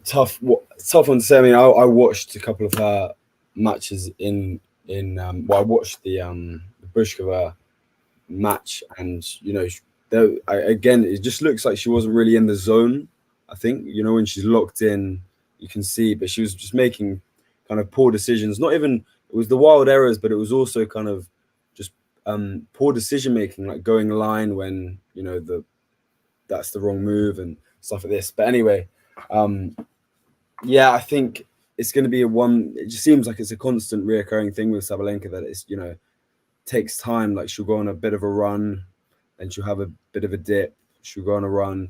tough one to say. I mean, I watched a couple of her matches I watched the Bushkova match, and again, it just looks like she wasn't really in the zone. I think when she's locked in, you can see, but she was just making kind of poor decisions. Not even, it was the wild errors, but it was also kind of just poor decision making, like going line when that's the wrong move and stuff like this. But anyway, I think it's going to be it just seems like it's a constant reoccurring thing with Sabalenka, that it's takes time. Like she'll go on a bit of a run, then she'll have a bit of a dip, she'll go on a run.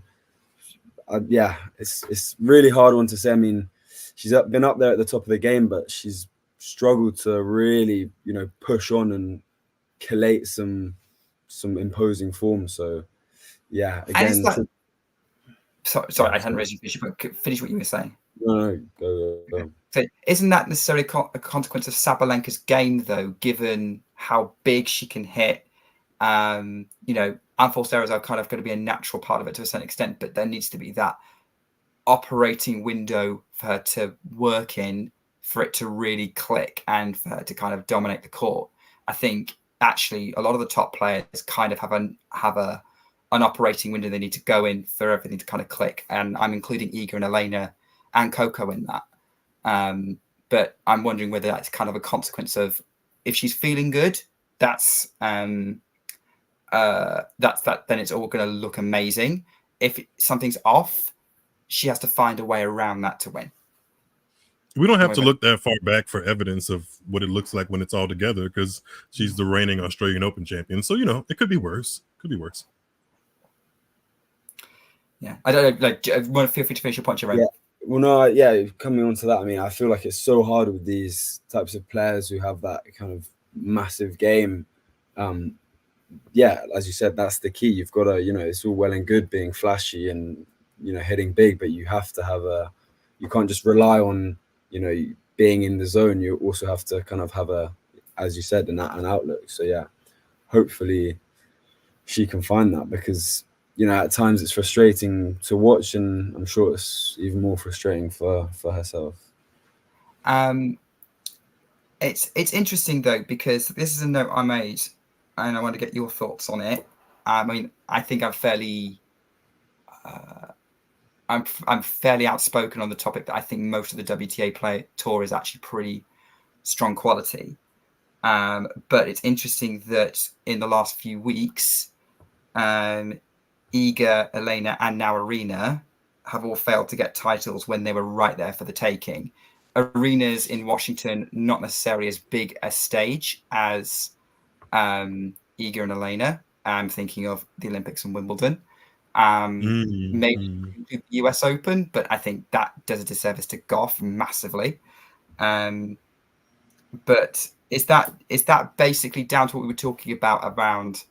It's really hard one to say. I mean, she's been up there at the top of the game, but she's struggled to really push on and collate some imposing form. So again, sorry, I hadn't raised your issue, but finish what you were saying. No, go. So isn't that necessarily a consequence of Sabalenka's game, though, given how big she can hit? Unforced errors are kind of going to be a natural part of it to a certain extent, but there needs to be that operating window for her to work in, for it to really click, and for her to kind of dominate the court. I think actually a lot of the top players kind of have an operating window they need to go in for everything to kind of click, and I'm including Iga and Elena and Coco in that. But I'm wondering whether that's kind of a consequence of, if she's feeling good, that's that. Then it's all going to look amazing. If something's off, she has to find a way around that to win. We don't have to look that far back for evidence of what it looks like when it's all together, because she's the reigning Australian Open champion. So it could be worse. Yeah, I don't know. Like, feel free to finish your point, Jerome. Yeah. Well, no, coming on to that, I mean, I feel like it's so hard with these types of players who have that kind of massive game. As you said, that's the key. You've got to, it's all well and good being flashy and hitting big, but you have to have you can't just rely on, you know, being in the zone. You also have to kind of have a, as you said, an outlook. So yeah, hopefully she can find that, because, you know, at times it's frustrating to watch, and I'm sure it's even more frustrating for herself. It's interesting though, because this is a note I made, and I want to get your thoughts on it. I mean, I think I'm fairly outspoken on the topic that I think most of the WTA tour is actually pretty strong quality. But it's interesting that in the last few weeks, Iga, Elena, and now Arena have all failed to get titles when they were right there for the taking. Arena's in Washington, not necessarily as big a stage as Iga and Elena. I'm thinking of the Olympics and Wimbledon. Maybe the US Open, but I think that does a disservice to Goff massively. But is that basically down to what we were talking about around,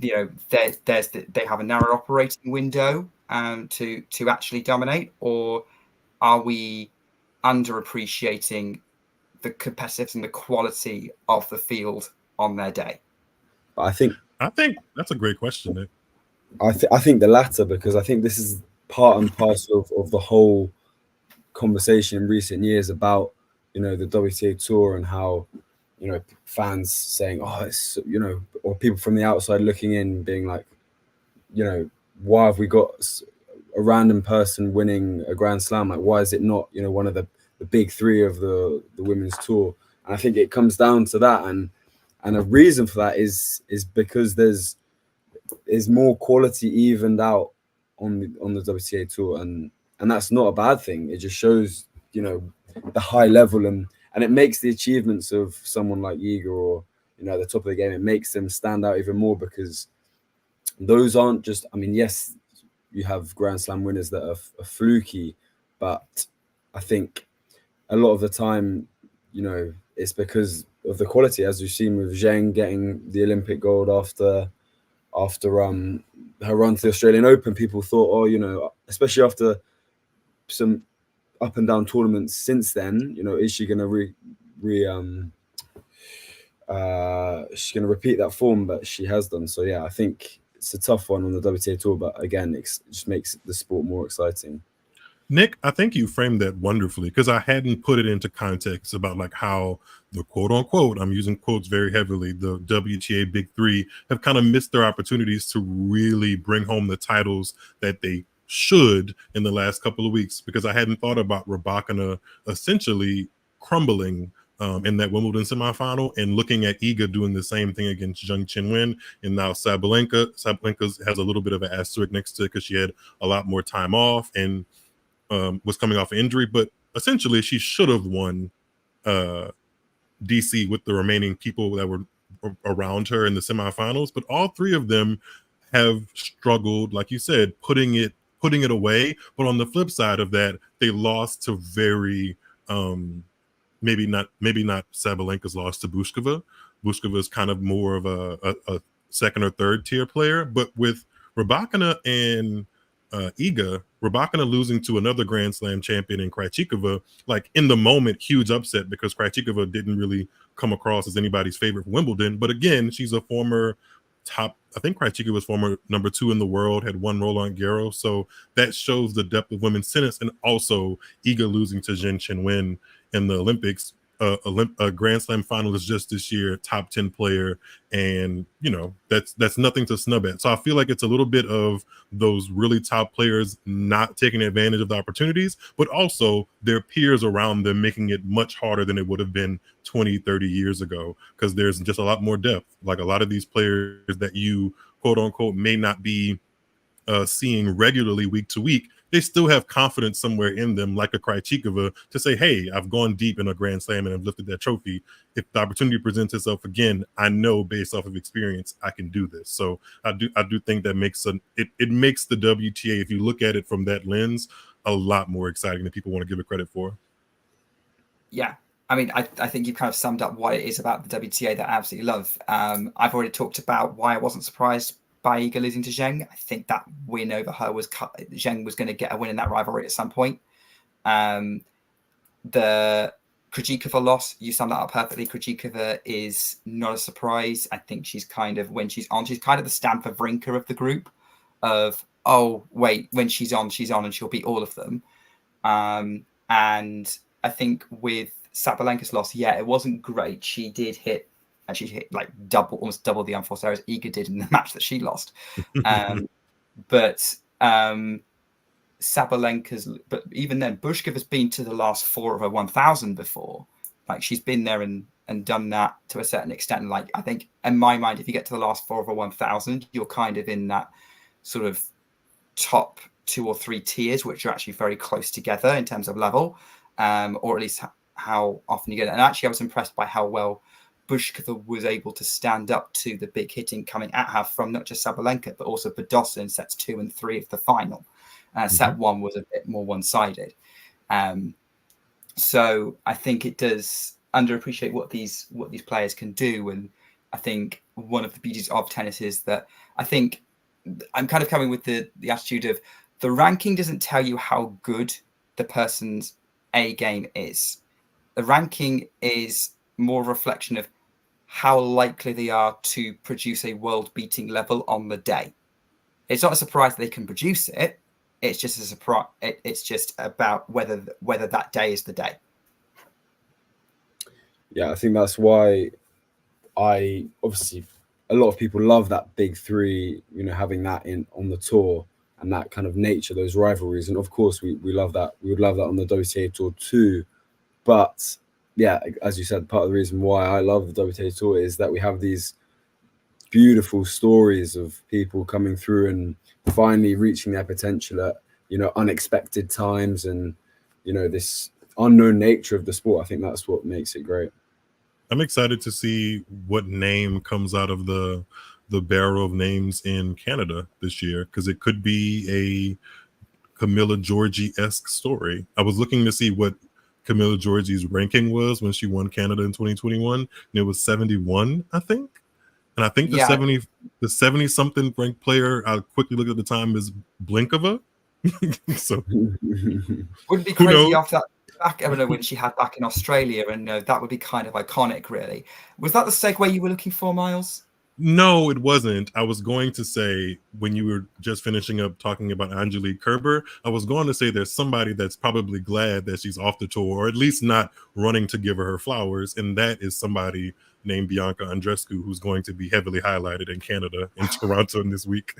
you know, they have a narrow operating window to actually dominate, or are we underappreciating the competitiveness and the quality of the field on their day? But I think that's a great question, Nick. I think the latter, because I think this is part and parcel of the whole conversation in recent years about, you know, the WTA tour, and how, you know, fans saying, oh, it's, you know, or people from the outside looking in being like, you know, why have we got a random person winning a Grand Slam? Like, why is it not, you know, one of the big three of the women's tour? And I think it comes down to that, and a reason for that is because there's more quality evened out on the WTA tour, and that's not a bad thing. It just shows, you know, the high level, and it makes the achievements of someone like Iga, or, you know, at the top of the game, it makes them stand out even more, because those aren't just, I mean, yes, you have Grand Slam winners that are fluky, but I think a lot of the time, you know, it's because of the quality, as we've seen with Zheng getting the Olympic gold after her run to the Australian Open. People thought, oh, you know, especially after some up and down tournaments since then, you know, is she going to she's going to repeat that form? But she has done. So yeah, I think it's a tough one on the WTA tour, but again, it just makes the sport more exciting. Nick, I think you framed that wonderfully, because I hadn't put it into context about like how the quote unquote, I'm using quotes very heavily, the WTA Big Three have kind of missed their opportunities to really bring home the titles that they should in the last couple of weeks, because I hadn't thought about Rybakina essentially crumbling in that Wimbledon semifinal, and looking at Iga doing the same thing against Zheng Qinwen, and now Sabalenka has a little bit of an asterisk next to it because she had a lot more time off and was coming off an injury, but essentially she should have won DC with the remaining people that were around her in the semifinals. But all three of them have struggled, like you said, putting it away. But on the flip side of that, they lost to very maybe not Sabalenka's loss to Bushkova. Bushkova is kind of more of a second or third tier player, but with Rybakina and Iga, Rybakina losing to another Grand Slam champion in Krejcikova, like in the moment, huge upset, because Krejcikova didn't really come across as anybody's favorite for Wimbledon. But again, she's a former top, I think Krejcikova was former number 2 in the world, had won Roland Garros. So that shows the depth of women's tennis. And also Iga losing to Zheng Qinwen in the Olympics, a Grand Slam finalist just this year, top 10 player, and you know that's nothing to snub at. So I feel like it's a little bit of those really top players not taking advantage of the opportunities, but also their peers around them making it much harder than it would have been 20, 30 years ago, because there's just a lot more depth. Like a lot of these players that you quote unquote may not be seeing regularly week to week, they still have confidence somewhere in them, like a Krejcikova, to say, hey, I've gone deep in a Grand Slam and I've lifted that trophy. If the opportunity presents itself again, I know based off of experience, I can do this. So I do think that makes it makes the WTA, if you look at it from that lens, a lot more exciting than people want to give it credit for. Yeah. I mean, I think you kind of summed up what it is about the WTA that I absolutely love. I've already talked about why I wasn't surprised by Iga losing to Zheng. I think that win over her was Zheng was going to get a win in that rivalry at some point. The Krejcikova loss, you summed that up perfectly. Krejcikova is not a surprise. I think she's kind of, when she's on, she's kind of the Stamp of Rinker of the group of, oh, wait, when she's on and she'll beat all of them. And I think with Sabalenka's loss, yeah, it wasn't great. She did hit, and she hit like almost double the unforced errors Iga did in the match that she lost. But Sabalenka's, but even then, Bushkov has been to the last 4 of a 1,000 before. Like, she's been there and done that to a certain extent. Like, I think in my mind, if you get to the last 4 of a 1,000, you're kind of in that sort of top 2 or 3 tiers, which are actually very close together in terms of level, or at least how often you get it. And actually, I was impressed by how well Bushkova was able to stand up to the big hitting coming at her from not just Sabalenka, but also Badosa in sets 2 and 3 of the final. Set 1 was a bit more one-sided. So I think it does underappreciate what these players can do. And I think one of the beauties of tennis is that I think I'm kind of coming with the attitude of the ranking doesn't tell you how good the person's A game is. The ranking is more a reflection of how likely they are to produce a world-beating level on the day. It's not a surprise they can produce it. It's just a surprise. It's just about whether that day is the day. Yeah, I think that's why obviously a lot of people love that big 3, you know, having that on the tour and that kind of nature, those rivalries. And of course we love that. We would love that on the WTA tour too. But yeah, as you said, part of the reason why I love the WTA tour is that we have these beautiful stories of people coming through and finally reaching their potential at, you know, unexpected times, and, you know, this unknown nature of the sport. I think that's what makes it great. I'm excited to see what name comes out of the barrel of names in Canada this year, because it could be a Camilla Giorgi-esque story. I was looking to see what Camilla Giorgi's ranking was when she won Canada in 2021, and it was 71, I think. And I think the 70 something ranked player I quickly looked at the time is Blinkova. So wouldn't be crazy after that back, I don't know, when she had back in Australia, and that would be kind of iconic, really. Was that the segue you were looking for, Miles? No, it wasn't. I was going to say, when you were just finishing up talking about Angelique Kerber, I was going to say there's somebody that's probably glad that she's off the tour, or at least not running to give her flowers, and that is somebody named Bianca Andreescu, who's going to be heavily highlighted in Canada, in Toronto this week.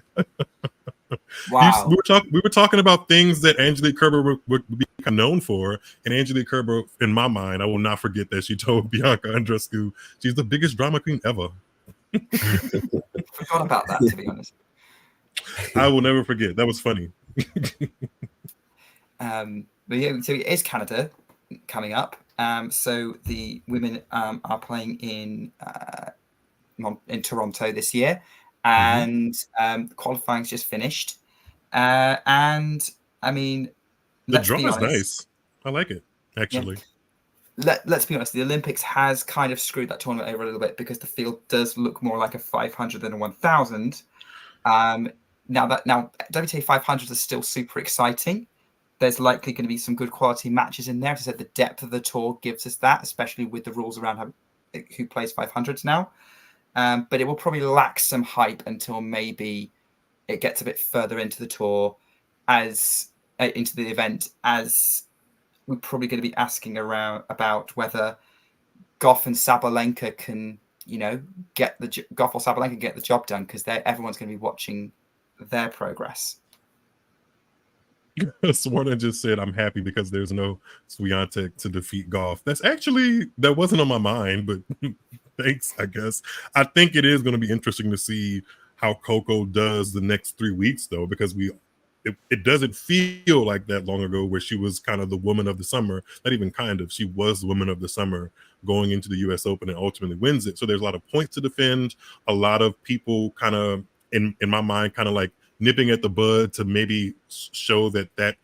Wow. We were talking about things that Angelique Kerber would be known for, and Angelique Kerber, in my mind, I will not forget that she told Bianca Andreescu she's the biggest drama queen ever. Forgot about that, to be honest. I will never forget. That was funny. But yeah, so it is Canada coming up. So the women are playing in Toronto this year, and qualifying's just finished. And I mean, the draw is nice. I like it, actually. Yeah. Let's be honest, the Olympics has kind of screwed that tournament over a little bit, because the field does look more like a 500 than a 1000. Now WTA 500s are still super exciting. There's likely going to be some good quality matches in there. As I said, the depth of the tour gives us that, especially with the rules around who plays 500s now. But it will probably lack some hype until maybe it gets a bit further into the tour, into the event, as we're probably going to be asking around about whether Goff and Sabalenka can, Goff or Sabalenka get the job done, because everyone's going to be watching their progress. Swarna just said, I'm happy because there's no Swiatek to defeat Goff. That wasn't on my mind, but thanks, I guess. I think it is going to be interesting to see how Coco does the next 3 weeks, though, because it doesn't feel like that long ago where she was kind of the woman of the summer. Not even kind of. She was the woman of the summer going into the U.S. Open and ultimately wins it. So there's a lot of points to defend. A lot of people kind of, in my mind, kind of like nipping at the bud to maybe show that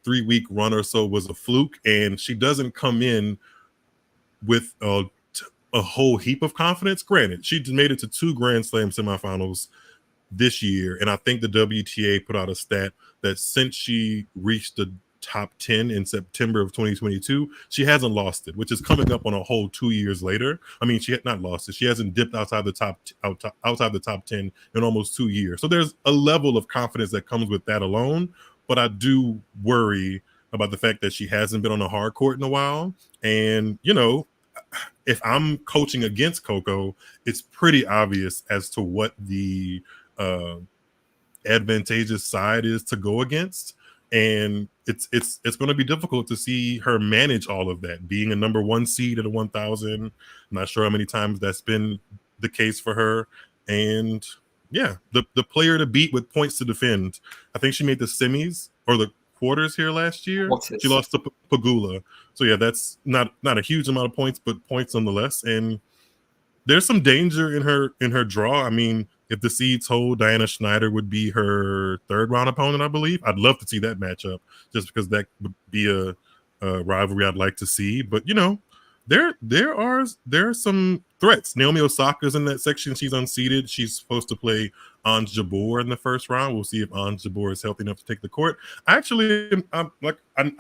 3-week run or so was a fluke. And she doesn't come in with a whole heap of confidence. Granted, she made it to 2 Grand Slam semifinals this year, and I think the WTA put out a stat that since she reached the top 10 in September of 2022. She hasn't lost it, which is coming up on a whole 2 years later. I mean, she had not lost it. She hasn't dipped outside the top 10 in almost 2 years. So there's a level of confidence that comes with that alone. But I do worry about the fact that she hasn't been on a hard court in a while. And, you know, if I'm coaching against Coco, it's pretty obvious as to what the advantageous side is to go against. And it's going to be difficult to see her manage all of that. Being a number 1 seed at a 1,000, I'm not sure how many times that's been the case for her. And yeah, the player to beat with points to defend. I think she made the semis or the quarters here last year. She lost to Pagula. So yeah, that's not a huge amount of points, but points nonetheless. And there's some danger in her draw. I mean, if the seeds hold, Diana Schneider would be her 3rd round opponent, I believe. I'd love to see that matchup just because that would be a rivalry I'd like to see. But you know, there are some threats. Naomi Osaka's in that section. She's unseeded. She's supposed to play Ons Jabeur in the 1st round. We'll see if Ons Jabeur is healthy enough to take the court. I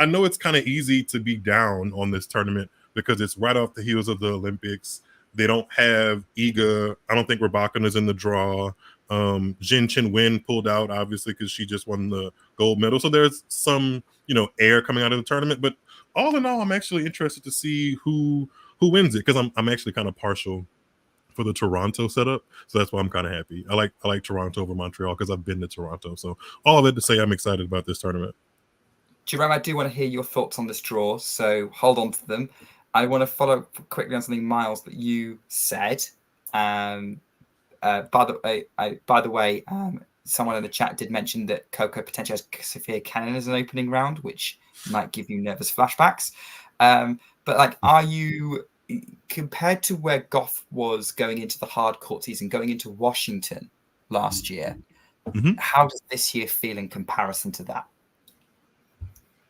know it's kind of easy to be down on this tournament because it's right off the heels of the Olympics. They don't have Iga. I don't think Rybakina's in the draw. Zheng Qinwen pulled out, obviously, because she just won the gold medal. So there's some, you know, air coming out of the tournament. But all in all, I'm actually interested to see who wins it, because I'm actually kind of partial for the Toronto setup. So that's why I'm kind of happy. I like Toronto over Montreal because I've been to Toronto. So all of it to say I'm excited about this tournament. Jerome, I do want to hear your thoughts on this draw, so hold on to them. I want to follow up quickly on something, Miles, that you said. By the way, someone in the chat did mention that Coco potentially has Sophia Kenin as an opening round, which might give you nervous flashbacks. But like, are you, compared to where Goff was going into the hard court season, going into Washington last year, how does this year feel in comparison to that?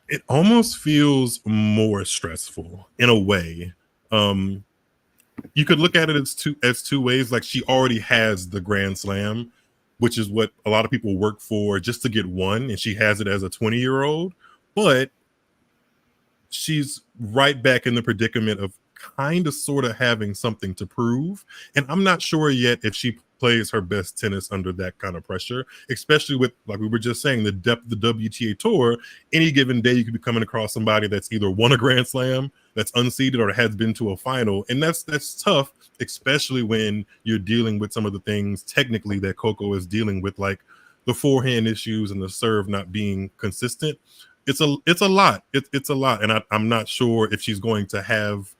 It almost feels more stressful in a way. You could look at it as two ways. Like, she already has the Grand Slam, which is what a lot of people work for just to get one, and she has it as a 20-year-old. But she's right back in the predicament of kind of sort of having something to prove. And I'm not sure yet if she plays her best tennis under that kind of pressure, especially with, like we were just saying, the depth of the WTA tour. Any given day, you could be coming across somebody that's either won a Grand Slam, that's unseeded, or has been to a final. And that's tough, especially when you're dealing with some of the things technically that Coco is dealing with, like the forehand issues and the serve not being consistent. It's a lot. It's a lot. And I'm not sure if she's going to have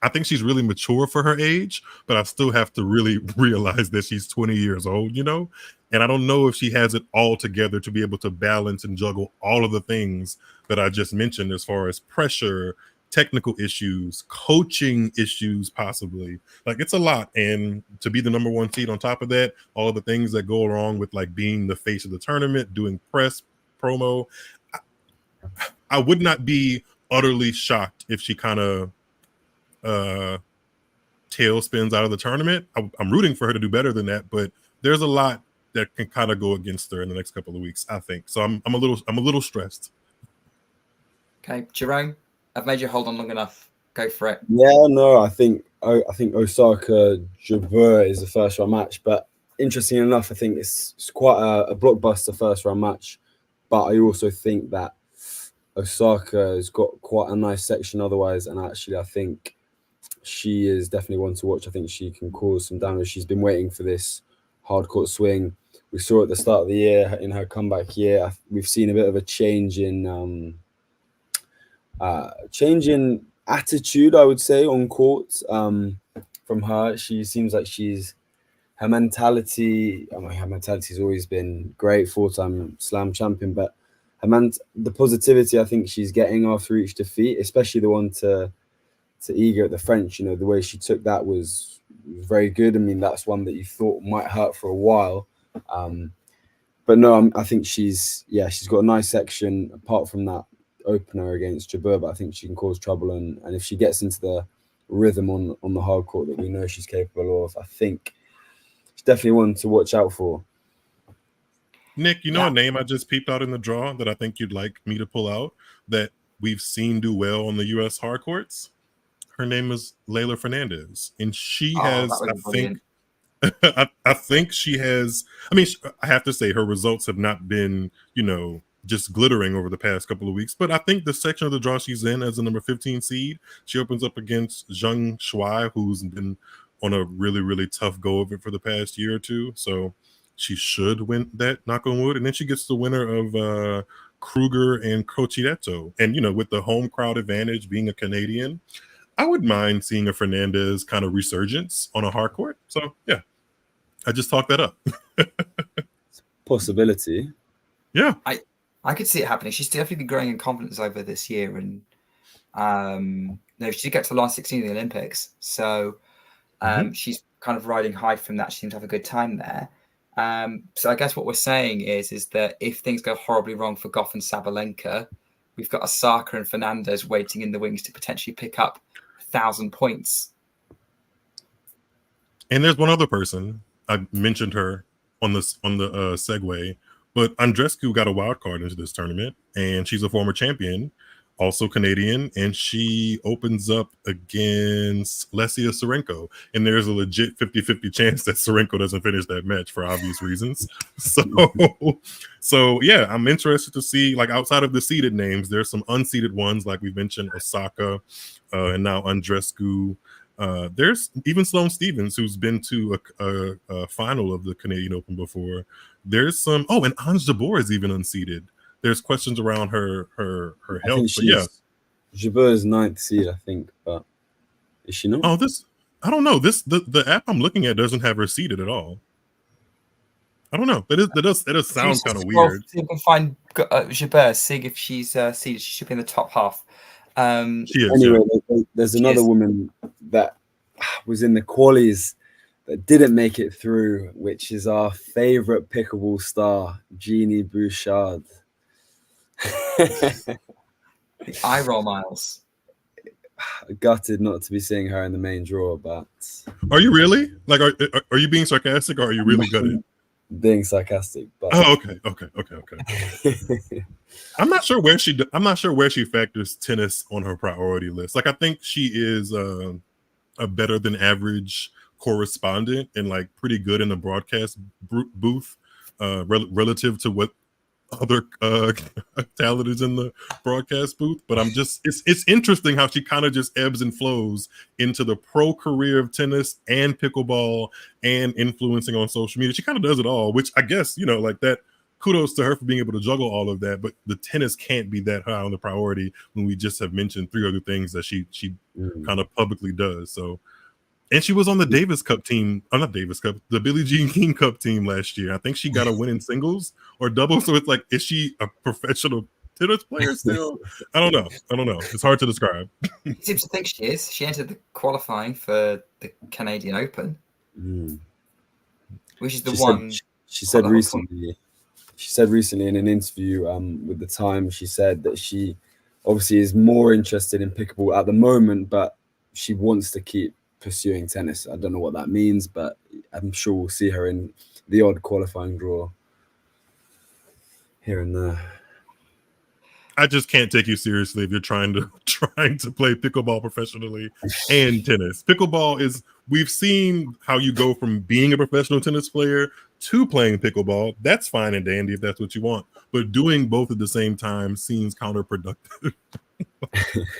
I think she's really mature for her age, but I still have to really realize that she's 20 years old, you know? And I don't know if she has it all together to be able to balance and juggle all of the things that I just mentioned, as far as pressure, technical issues, coaching issues, possibly. Like, it's a lot. And to be the number 1 seed on top of that, all of the things that go along with, like, being the face of the tournament, doing press, promo, I would not be utterly shocked if she kind of tail spins out of the tournament. I'm rooting for her to do better than that, but there's a lot that can kind of go against her in the next couple of weeks, I think. So I'm a little stressed. Okay, Jerome, I've made you hold on long enough. Go for it. Yeah, no, I think Osaka Jabeur is the 1st round match, but interesting enough, I think it's quite a blockbuster 1st round match. But I also think that Osaka has got quite a nice section otherwise, and actually I think she is definitely one to watch. I think she can cause some damage. She's been waiting for this hard court swing. We saw at the start of the year, in her comeback year, we've seen a bit of a change in attitude, I would say, on court from her. She seems like her mentality has always been great, 4-time slam champion, but the positivity I think she's getting after each defeat, especially the one to Iga at the French, you know, the way she took that was very good. I mean, that's one that you thought might hurt for a while. But no, I think she's got a nice section apart from that opener against Jabeur, but I think she can cause trouble. And if she gets into the rhythm on the hard court that we know she's capable of, I think she's definitely one to watch out for. Nick, you know Yeah. a name I just peeped out in the draw that I think you'd like me to pull out that we've seen do well on the U.S. hard courts? Her name is Leylah Fernandez, and she Oh, that has, would I be think, brilliant. I think she has. I mean, I have to say her results have not been, just glittering over the past couple of weeks. But I think the section of the draw she's in as the number 15 seed, she opens up against Zheng Shuai, who's been on a really, really tough go of it for the past year or two. So she should win that, knock on wood. And then she gets the winner of Kruger and Cochiretto. And, with the home crowd advantage being a Canadian, I would mind seeing a Fernandez kind of resurgence on a hard court. So, yeah. I just talked that up. Possibility. Yeah. I could see it happening. She's definitely growing in confidence over this year. And she did get to the last 16 of the Olympics. So she's kind of riding high from that. She seemed to have a good time there. So I guess what we're saying is that if things go horribly wrong for Goff and Sabalenka, we've got Osaka and Fernandez waiting in the wings to potentially pick up 1,000 points. And there's one other person. I mentioned her on the segue, but Andreescu got a wild card into this tournament, and she's a former champion, also Canadian, and she opens up against Lesia Serenko, and there's a legit 50-50 chance that Serenko doesn't finish that match for obvious reasons. So yeah, I'm interested to see, like, outside of the seeded names, there's some unseeded ones, like we mentioned, Osaka, and now Andreescu. There's even Sloane Stephens, who's been to a final of the Canadian Open before. There's some. Oh, and Ons Jabeur is even unseeded. There's questions around her health. But yeah, Jabeur is 9th seed, I think. But is she not? Oh, I don't know. The app I'm looking at doesn't have her seeded at all. I don't know. That does sound kind of weird. See if you can find Jabeur, see if she's seeded. She should be in the top half. She is. Anyway, yeah. there's another woman that was in the qualies that didn't make it through, which is our favorite pickleball star, Jeannie Bouchard. The eye roll, Miles. Gutted not to be seeing her in the main draw, but Are you really? Like, are you being sarcastic, or are you really gutted? Being sarcastic, but okay. I'm not sure where she factors tennis on her priority list. Like, I think she is a better than average correspondent and like pretty good in the broadcast booth relative to what other talent is in the broadcast booth. But it's interesting how she kind of just ebbs and flows into the pro career of tennis and pickleball and influencing on social media. She kind of does it all, which I guess, like that, kudos to her for being able to juggle all of that. But the tennis can't be that high on the priority when we just have mentioned 3 other things that she kind of publicly does. So, and she was on the Davis Cup team, not Davis Cup, the Billie Jean King Cup team last year. I think she got a win in singles or doubles. So it's like, is she a professional tennis player still? I don't know. It's hard to describe. He seems to think she is. She entered the qualifying for the Canadian Open, which is she said recently. She said recently in an interview with The Times, she said that she obviously is more interested in pickleball at the moment, but she wants to keep pursuing tennis. I don't know what that means, but I'm sure we'll see her in the odd qualifying draw here and there. I just can't take you seriously if you're trying to play pickleball professionally and tennis. Pickleball is, we've seen how you go from being a professional tennis player to playing pickleball. That's fine and dandy if that's what you want, but doing both at the same time seems counterproductive.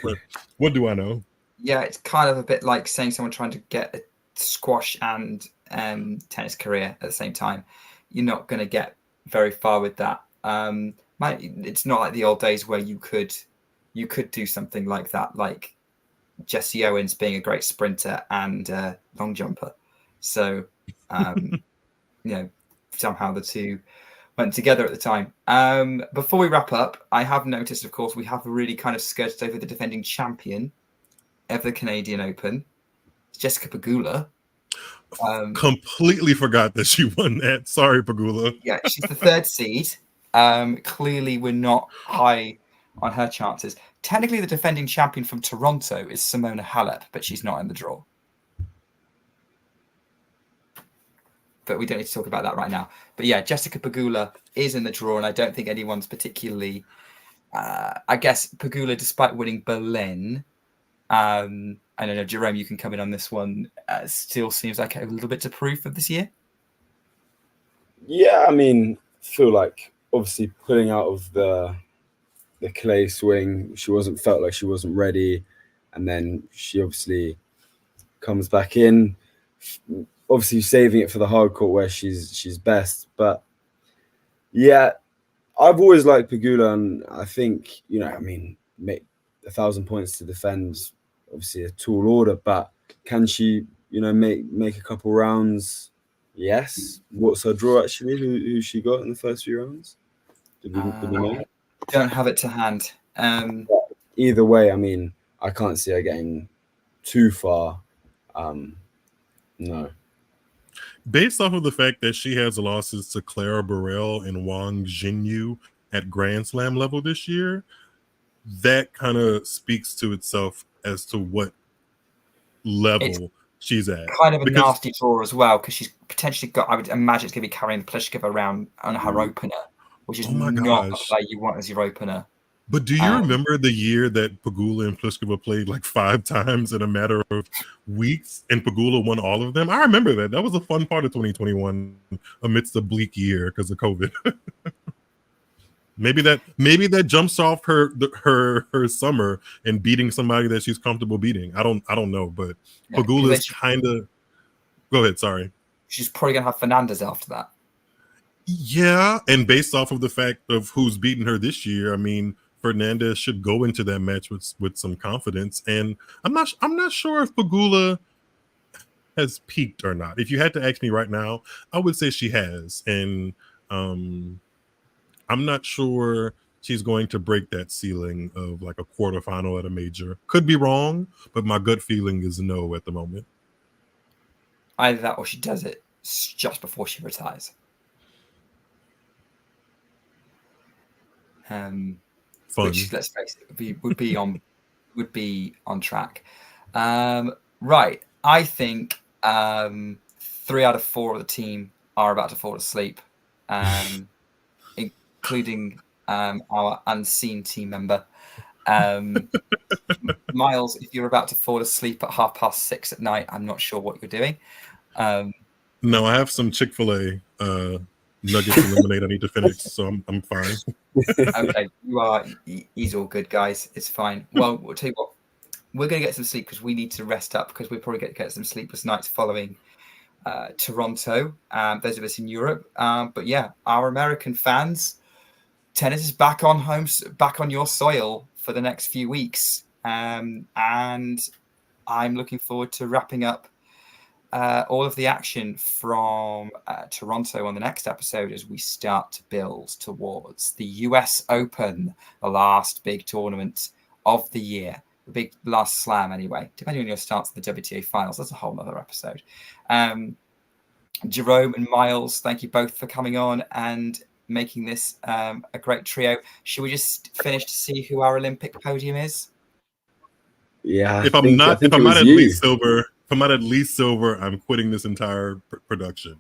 But what do I know? Yeah, it's kind of a bit like saying someone trying to get a squash and tennis career at the same time. You're not going to get very far with that. It's not like the old days where you could do something like that, like Jesse Owens being a great sprinter and long jumper. So, somehow the two went together at the time. Before we wrap up, I have noticed, of course, we have really kind of skirted over the defending champion of the Canadian Open, Jessica Pegula. Completely forgot that she won that. Sorry, Pegula. Yeah, she's the 3rd seed. Clearly, we're not high on her chances. Technically, the defending champion from Toronto is Simona Halep, but she's not in the draw. but we don't need to talk about that right now. But yeah, Jessica Pegula is in the draw, and I don't think anyone's particularly. I guess Pegula, despite winning Berlin, I don't know, Jerome, you can come in on this one. Still seems like a little bit to prove for this year. Yeah, I mean, I feel like obviously pulling out of the clay swing, she felt like she wasn't ready, and then she obviously comes back in, obviously saving it for the hard court where she's best. But yeah, I've always liked Pegula, and I think, you know, I mean, make 1,000 points to defend, obviously a tall order, but can she, you know, make a couple rounds? Yes. What's her draw actually? Who she got in the first few rounds? Did we know? Don't have it to hand. Either way, I mean, I can't see her getting too far. No. Based off of the fact that she has losses to Clara Burrell and Wang Jinyu at Grand Slam level this year, that kind of speaks to itself as to what level she's at. Kind of a nasty draw as well, because she's potentially got, I would imagine it's going to be carrying Pliskova around on her opener, which is not like you want as your opener. But do you remember the year that Pegula and Pliskova played like 5 times in a matter of weeks, and Pegula won all of them? I remember that. That was a fun part of 2021 amidst a bleak year because of COVID. Maybe that jumps off her summer and beating somebody that she's comfortable beating. I don't know, but yeah, Pegula's kind of. Go ahead. Sorry. She's probably gonna have Fernandez after that. Yeah, and based off of the fact of who's beaten her this year, I mean, Fernandez should go into that match with some confidence. And I'm not sure if Pegula has peaked or not. If you had to ask me right now, I would say she has. And I'm not sure she's going to break that ceiling of like a quarterfinal at a major. Could be wrong, but my gut feeling is no at the moment. Either that or she does it just before she retires. Which, let's face it, would be on track. Right. I think 3 out of 4 of the team are about to fall asleep, including our unseen team member. Miles, if you're about to fall asleep at 6:30 at night, I'm not sure what you're doing. No, I have some Chick-fil-A nuggets and lemonade I need to finish, so I'm fine. Okay, he's all good, guys. It's fine. Well, we'll tell you what, we're going to get some sleep because we need to rest up, because we're probably going to get some sleepless nights following Toronto, those of us in Europe. But yeah, our American fans, tennis is back on your soil for the next few weeks. And I'm looking forward to wrapping up all of the action from Toronto on the next episode as we start to build towards the US Open, the last big tournament of the year, the big last slam anyway, depending on your stance of the WTA finals. That's a whole other episode. Jerome and Miles, thank you both for coming on and making this a great trio. Should we just finish to see who our Olympic podium is? Yeah. If I'm not at least silver, I'm quitting this entire production.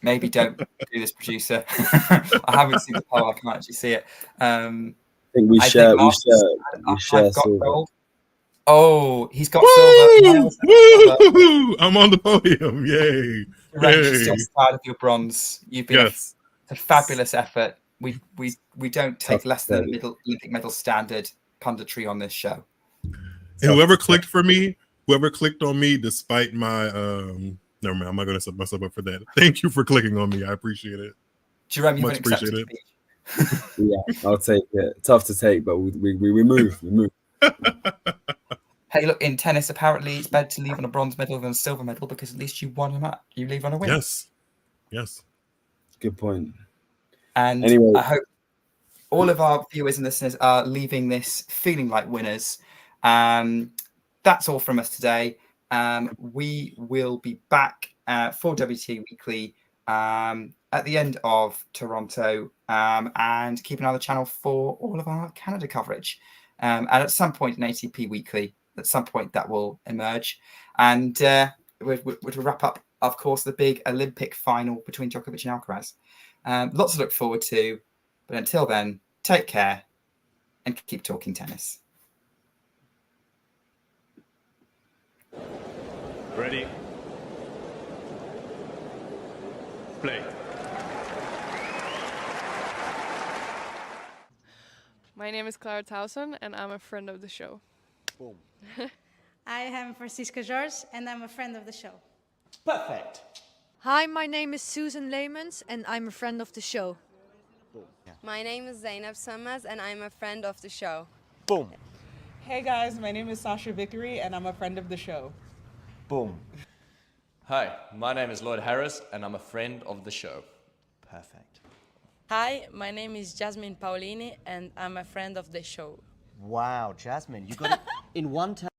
Maybe don't do this, producer. I haven't seen the poll. I can't actually see it. I think we share silver. Gold. Oh, he's got silver. I'm on the podium. Yay. You're still proud of your bronze. You've been a fabulous effort. We don't take less than Olympic medal standard punditry on this show. And whoever clicked on me despite my never mind, I'm not gonna set myself up for that. Thank you for clicking on me. I appreciate it. Jerome, much appreciate it. Yeah, I'll take it. Tough to take, but we move. Hey, look, in tennis, apparently it's better to leave on a bronze medal than a silver medal because at least you won a match. You leave on a win. Yes. Good point. And anyway, I hope all of our viewers and listeners are leaving this feeling like winners. That's all from us today. We will be back for WTA Weekly at the end of Toronto, and keep an eye on the channel for all of our Canada coverage. And at some point in ATP Weekly, at some point that will emerge. And we'll wrap up of course, the big Olympic final between Djokovic and Alcaraz. Lots to look forward to. But until then, take care and keep talking tennis. Ready? Play. My name is Clara Towson, and I'm a friend of the show. Boom. I am Francisca George, and I'm a friend of the show. Perfect. Hi, my name is Susan Leemans, and I'm a friend of the show. Boom. Yeah. My name is Zainab Sammaz, and I'm a friend of the show. Boom. Hey guys, my name is Sasha Vickery, and I'm a friend of the show. Boom. Hi, my name is Lloyd Harris, and I'm a friend of the show. Perfect. Hi, my name is Jasmine Paolini, and I'm a friend of the show. Wow, Jasmine, you got it in one time.